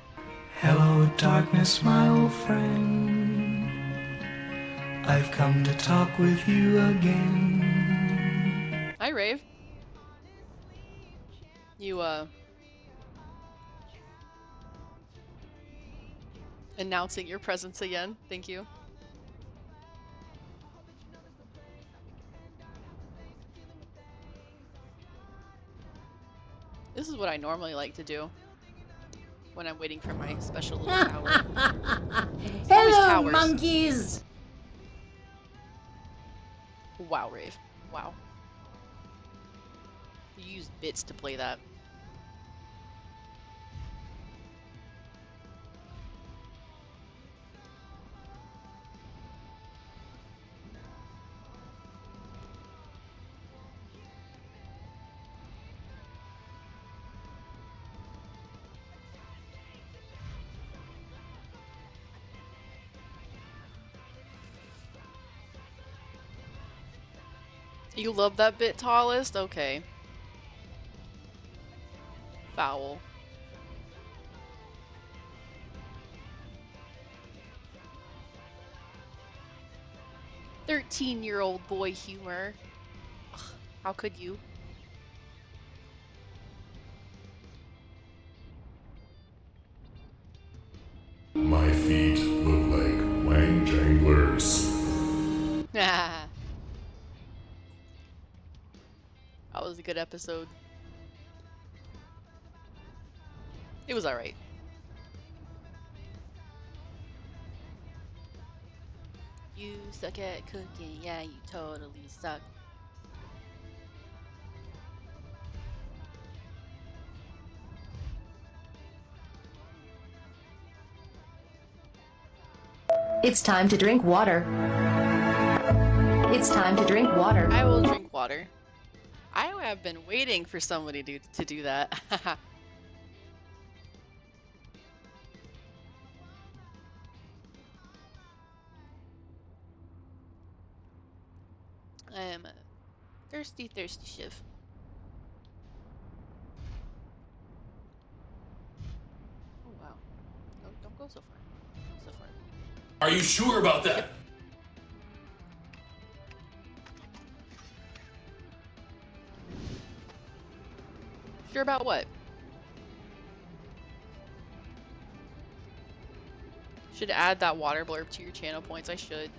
Hello, darkness, my old friend. I've come to talk with you again. Hi, Rave. You, announcing your presence again. Thank you. This is what I normally like to do when I'm waiting for my special little tower. It's always Hello, towers. monkeys! Wow, Rave. Wow. You used bits to play that. You love that bit, tallest? Okay. Foul. "13-year-old boy humor." Ugh, how could you? My feet look like Wang Janglers. That was a good episode. It was alright. You suck at cooking, yeah, you totally suck. It's time to drink water. It's time to drink water. I will drink water. I have been waiting for somebody to do that. I am a thirsty, thirsty Shiv. Oh wow. Don't go so far. Don't go so far. Are you sure about that? Yep. Sure about what? Should add that water blurb to your channel points. I should.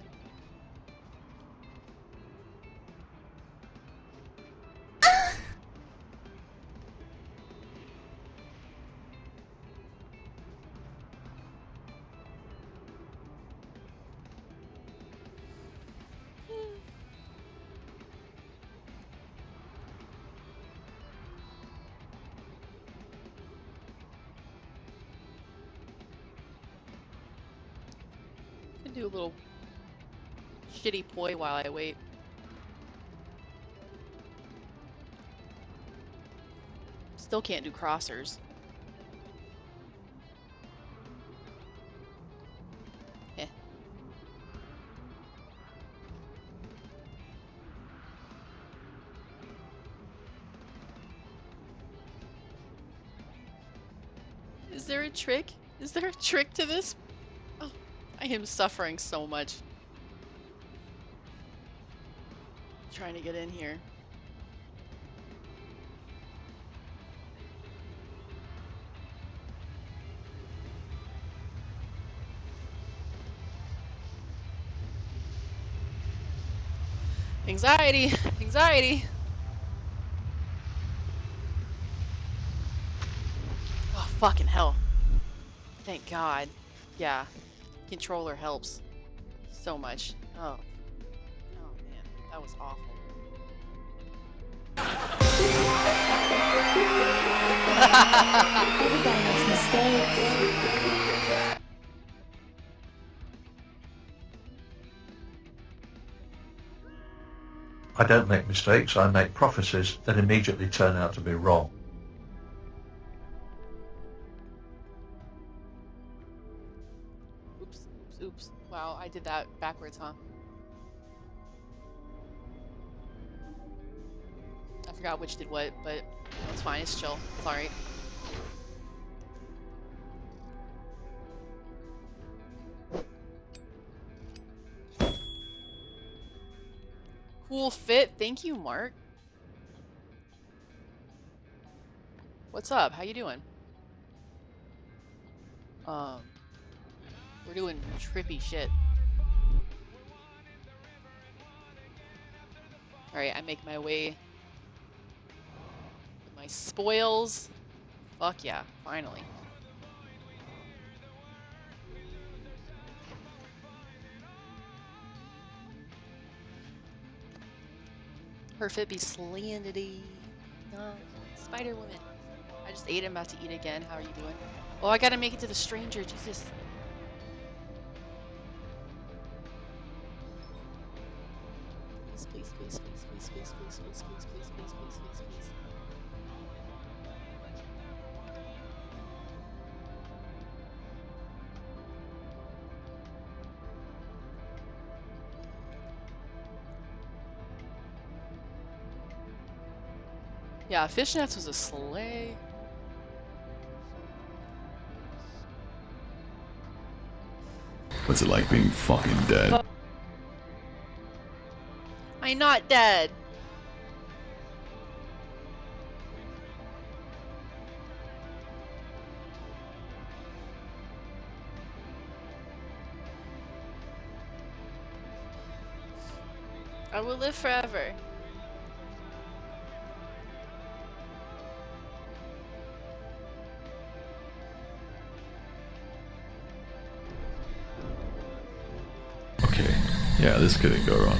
Can do a little shitty poi while I wait. Still can't do crossers. Eh. Is there a trick? Is there a trick to this? Oh, I am suffering so much. Trying to get in here. Anxiety! Anxiety! Oh, fucking hell. Thank God. Yeah. Controller helps so much. Oh. Oh man, that was awful. Everybody makes mistakes. I don't make mistakes, I make prophecies that immediately turn out to be wrong. Oops, oops, oops. Wow, I did that backwards, huh? I forgot which did what, but it's fine. It's chill. It's alright. Cool fit. Thank you, Mark. What's up? How you doing? We're doing trippy shit. Alright, I make my way with my spoils. Fuck yeah, finally. Her fit be slaying today. No, Spider Woman. I just ate. I'm about to eat again. How are you doing? Oh, I gotta make it to the stranger. Jesus. Please, please, please, please, please, please, please, please, please, please, please, please, please, please. Yeah, fishnets was a slay. What's it like being fucking dead? I'm not dead. I will live forever. Okay, yeah, this couldn't go wrong.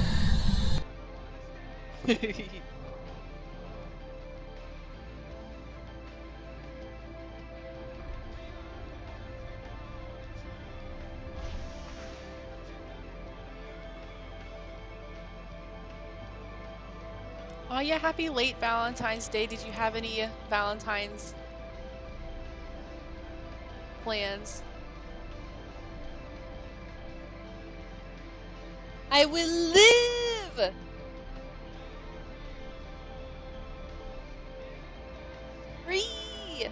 Oh yeah, happy late Valentine's Day. Did you have any Valentine's plans? I will live! Free!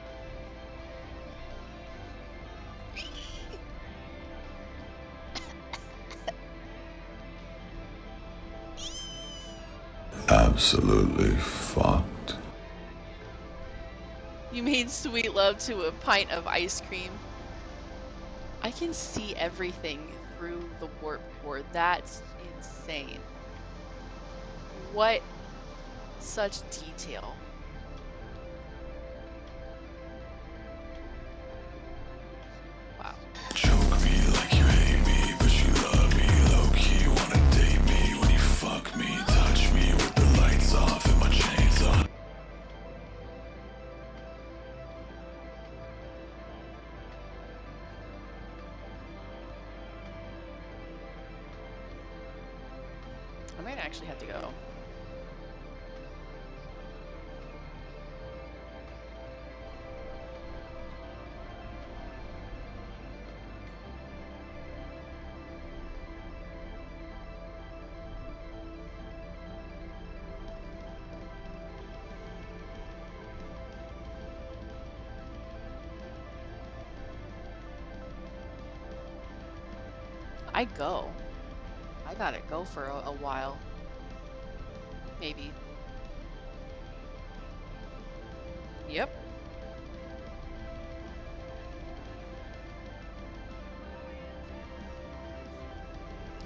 Free! Absolutely fucked. You made sweet love to a pint of ice cream. I can see everything through the warp core. That's insane. What such detail. Wow. Choke me like you hate me, but you love me low-key. Wanna date me when you fuck me. Touch me with the lights off and my chains on. I might actually have to go. I go. I gotta go for a while. Maybe. Yep.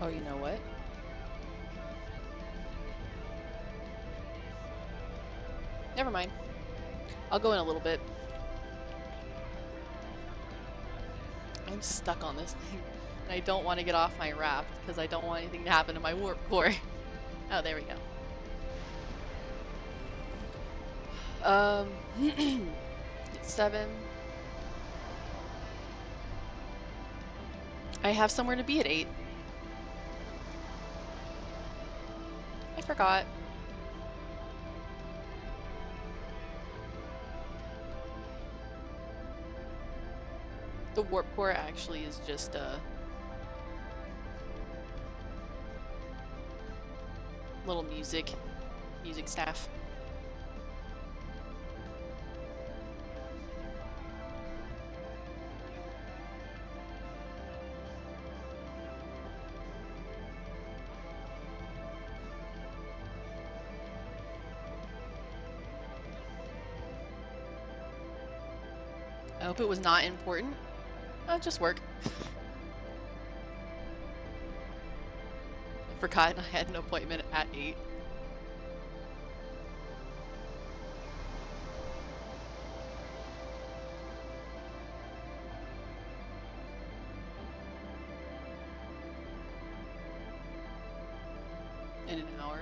Oh, you know what? Never mind. I'll go in a little bit. I'm stuck on this thing, and I don't want to get off my raft because I don't want anything to happen to my warp core. Oh, there we go. It's 7. I have somewhere to be at 8. I forgot. The warp core actually is just a little music staff. I hope it was not important. Just work. I forgot I had an appointment at 8. In an hour.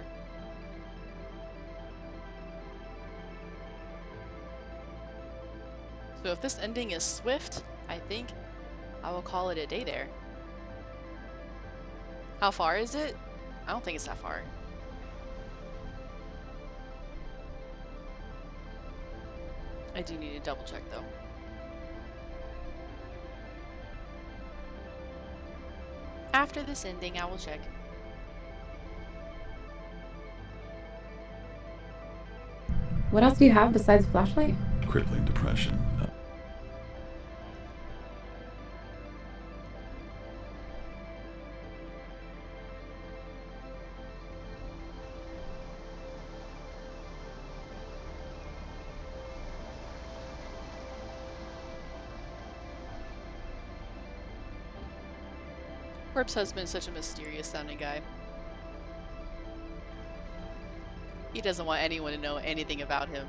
So if this ending is swift, I think I will call it a day there. How far is it? I don't think it's that far. I do need to double check though. After this ending, I will check. What else do you have besides flashlight? Crippling depression. Corpse Husband is such a mysterious sounding guy. He doesn't want anyone to know anything about him.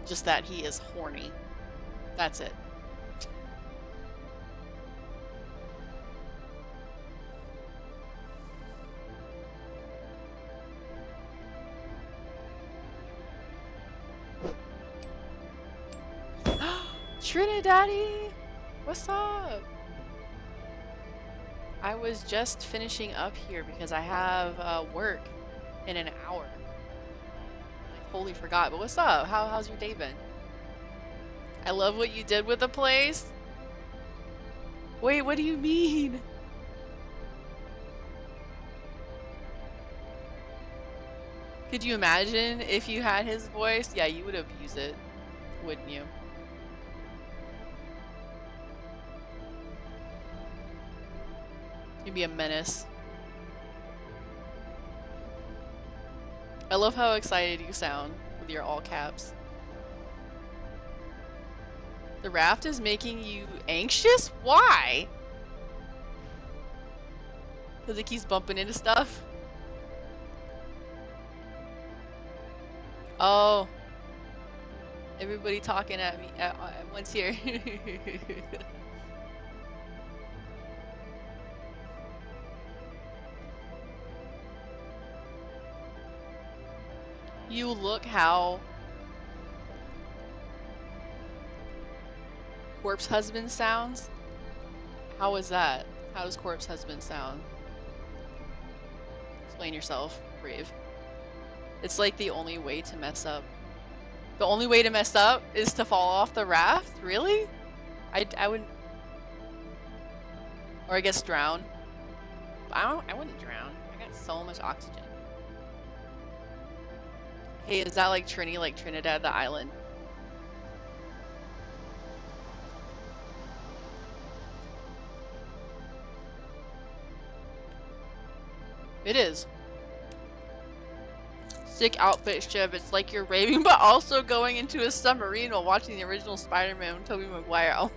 Just that he is horny. That's it. Trinidaddy! What's up? I was just finishing up here because I have work in an hour. I totally forgot, but what's up? How's your day been? I love what you did with the place. Wait, what do you mean? Could you imagine if you had his voice? Yeah, you would abuse it, wouldn't you? You'd be a menace. I love how excited you sound with your all caps. The raft is making you anxious? Why? Because it keeps bumping into stuff? Oh. Everybody talking at me at once here. You look how Corpse Husband sounds? How is that? How does Corpse Husband sound? Explain yourself, Brave. It's like the only way to mess up. The only way to mess up is to fall off the raft? Really? I wouldn't... Or I guess drown. I wouldn't drown. I got so much oxygen. Hey, is that like Trini, like Trinidad the island? It is. Sick outfit, Shiv. It's like you're raving, but also going into a submarine while watching the original Spider-Man with Tobey Maguire.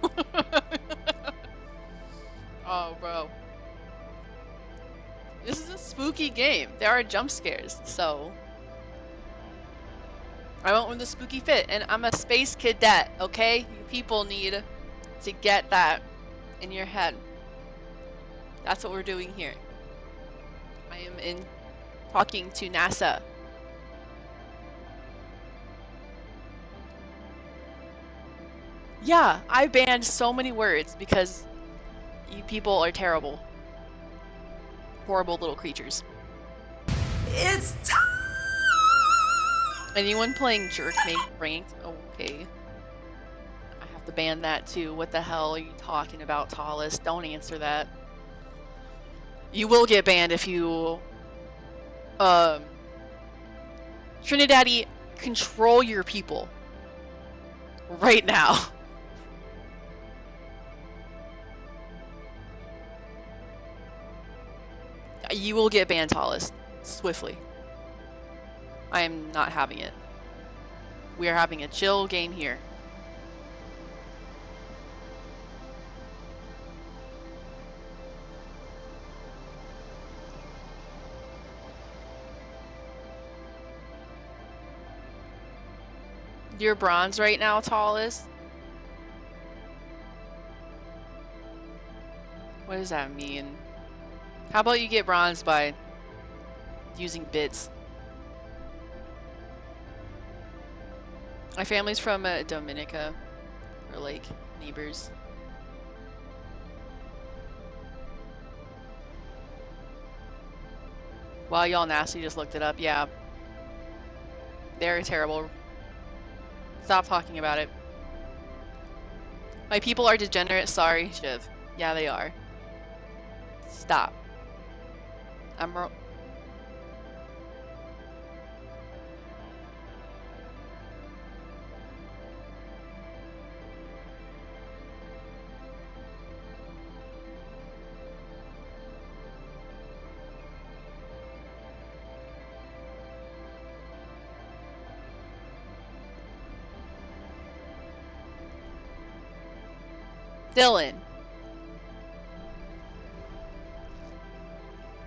Oh, bro. This is a spooky game. There are jump scares, so... I went with the spooky fit, and I'm a space cadet, okay? You people need to get that in your head. That's what we're doing here. I am talking to NASA. Yeah, I banned so many words because you people are terrible. Horrible little creatures. It's time Anyone playing Jerkmate ranked? Okay. I have to ban that too. What the hell are you talking about, Tallis? Don't answer that. You will get banned if you Trinidaddy, control your people. Right now. You will get banned, Tallis. Swiftly. I am not having it. We are having a chill game here. You're bronze right now, Tallis? What does that mean? How about you get bronze by using bits? My family's from Dominica. Or like neighbors. Wow, y'all nasty just looked it up. Yeah. They're terrible. Stop talking about it. My people are degenerate. Sorry, Shiv. Yeah, they are. Stop. I'm Dylan.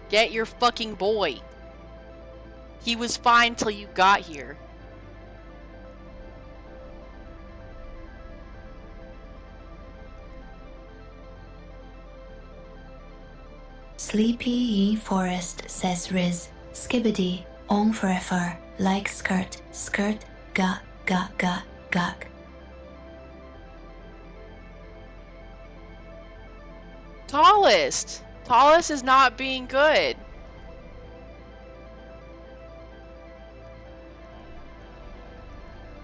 Get your fucking boy. He was fine till you got here. Sleepy Forest, says Riz. Skibbity, on forever, like skirt, skirt, ga, ga, ga, gag. Tallest. Tallest is not being good.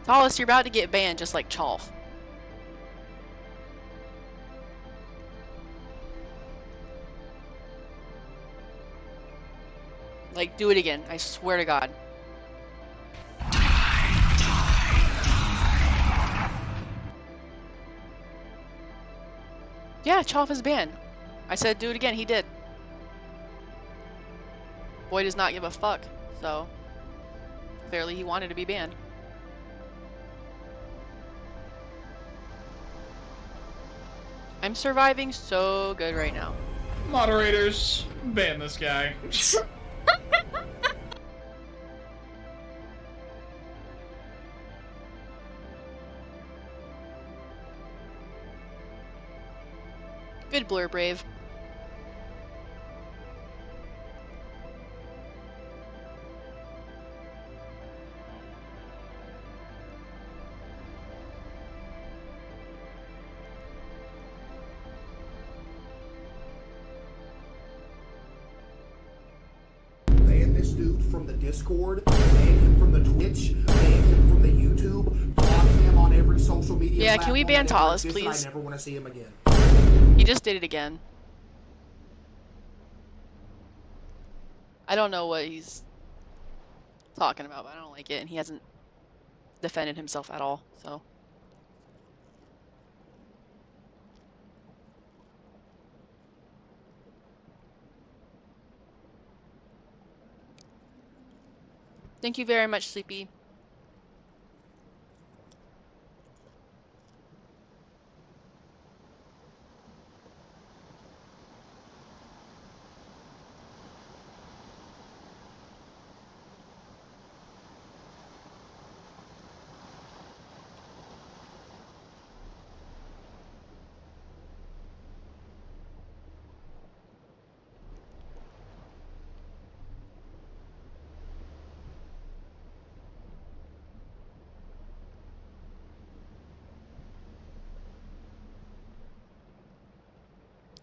Tallest, you're about to get banned just like Chalf. Like, do it again. I swear to God. Yeah, Chalf is banned. I said do it again. He did. Boy does not give a fuck. So, clearly he wanted to be banned. I'm surviving so good right now. Moderators, ban this guy. Good Blur Brave. Ban this dude from the Discord, ban him from the Twitch, ban him from the YouTube, block him on every social media. Yeah, can we ban Tallis, please? I never want to see him again. He just did it again. I don't know what he's talking about, but I don't like it, and he hasn't defended himself at all, so. Thank you very much, Sleepy.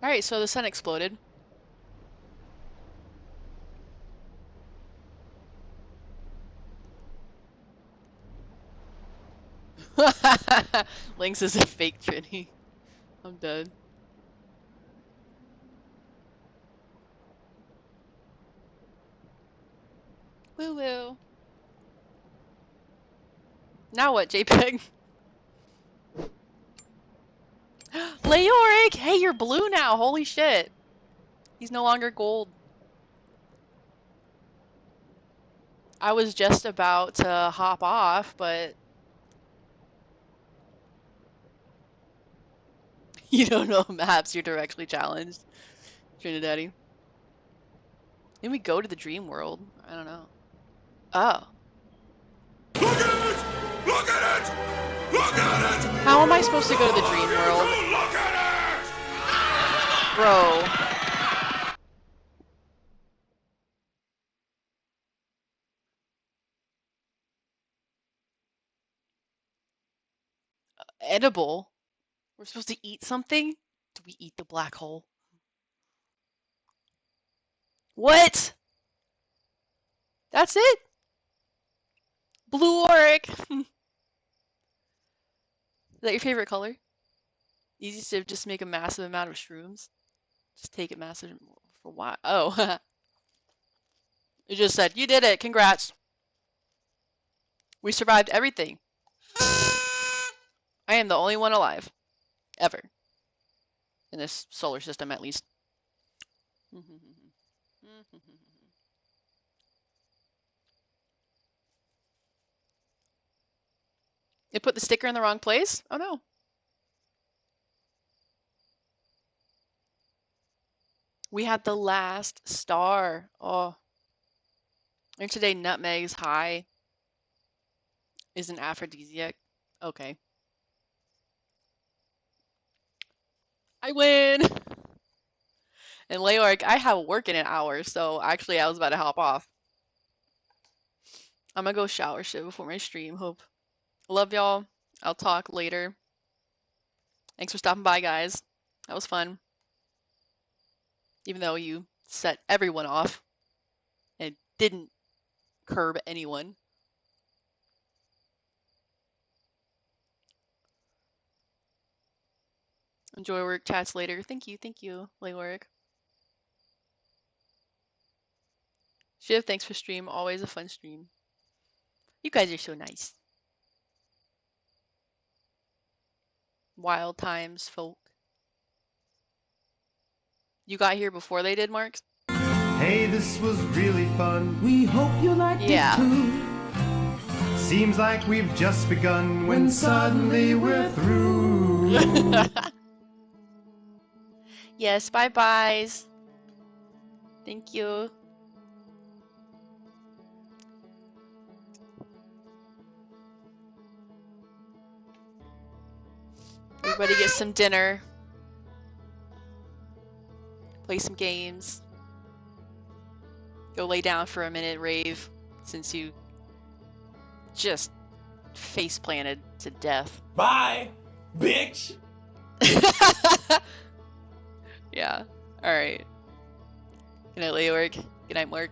Alright, so the sun exploded. Lynx is a fake Trini. I'm dead. Woo woo. Now what, JPEG? Leoric! Hey, you're blue now! Holy shit! He's no longer gold. I was just about to hop off, but... You don't know maps, you're directly challenged. Trinidaddy. Then we go to the dream world. I don't know. Oh. Look at it! Look at it! Look at it! How am I supposed to go to the dream world? Look at it! Bro. Edible? We're supposed to eat something? Do we eat the black hole? What? That's it? Blue auric. Is that your favorite color? Easy to just make a massive amount of shrooms? Just take it massive for what? Oh. You just said, you did it, congrats. We survived everything. I am the only one alive. Ever. In this solar system, at least. It put the sticker in the wrong place? Oh no. We had the last star. Oh. And today nutmeg's high is an aphrodisiac. Okay. I win! And Leoric, I have work in an hour, so actually I was about to hop off. I'm gonna go shower shit before my stream. Hope. Love y'all. I'll talk later. Thanks for stopping by, guys. That was fun. Even though you set everyone off and didn't curb anyone. Enjoy work chats later. Thank you, Leoric. Shiv, thanks for stream. Always a fun stream. You guys are so nice. Wild times, folk. You got here before they did, Marks? Hey, this was really fun. We hope you liked it too. Seems like we've just begun when suddenly we're through. Yes, bye-byes. Thank you. Everybody get some dinner. Play some games. Go lay down for a minute, Rave, since you just face planted to death. Bye, bitch! Yeah. Alright. Good night, Leoric. Good night, Mark.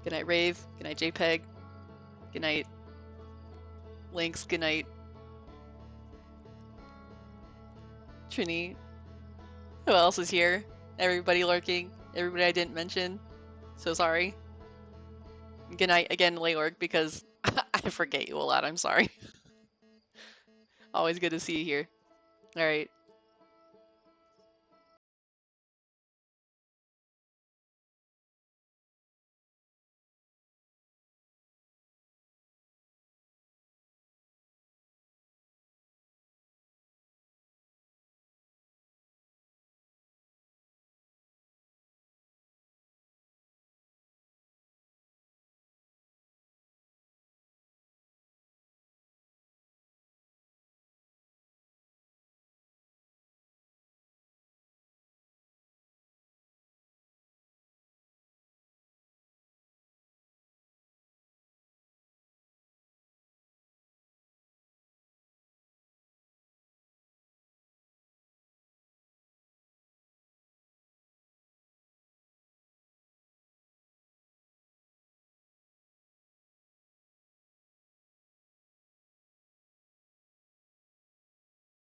Good night, Rave. Good night, JPEG. Good night, Lynx. Good night, Trini. Who else is here? Everybody lurking. Everybody I didn't mention. So sorry. Good night again, Leoric, because I forget you a lot. I'm sorry. Always good to see you here. Alright.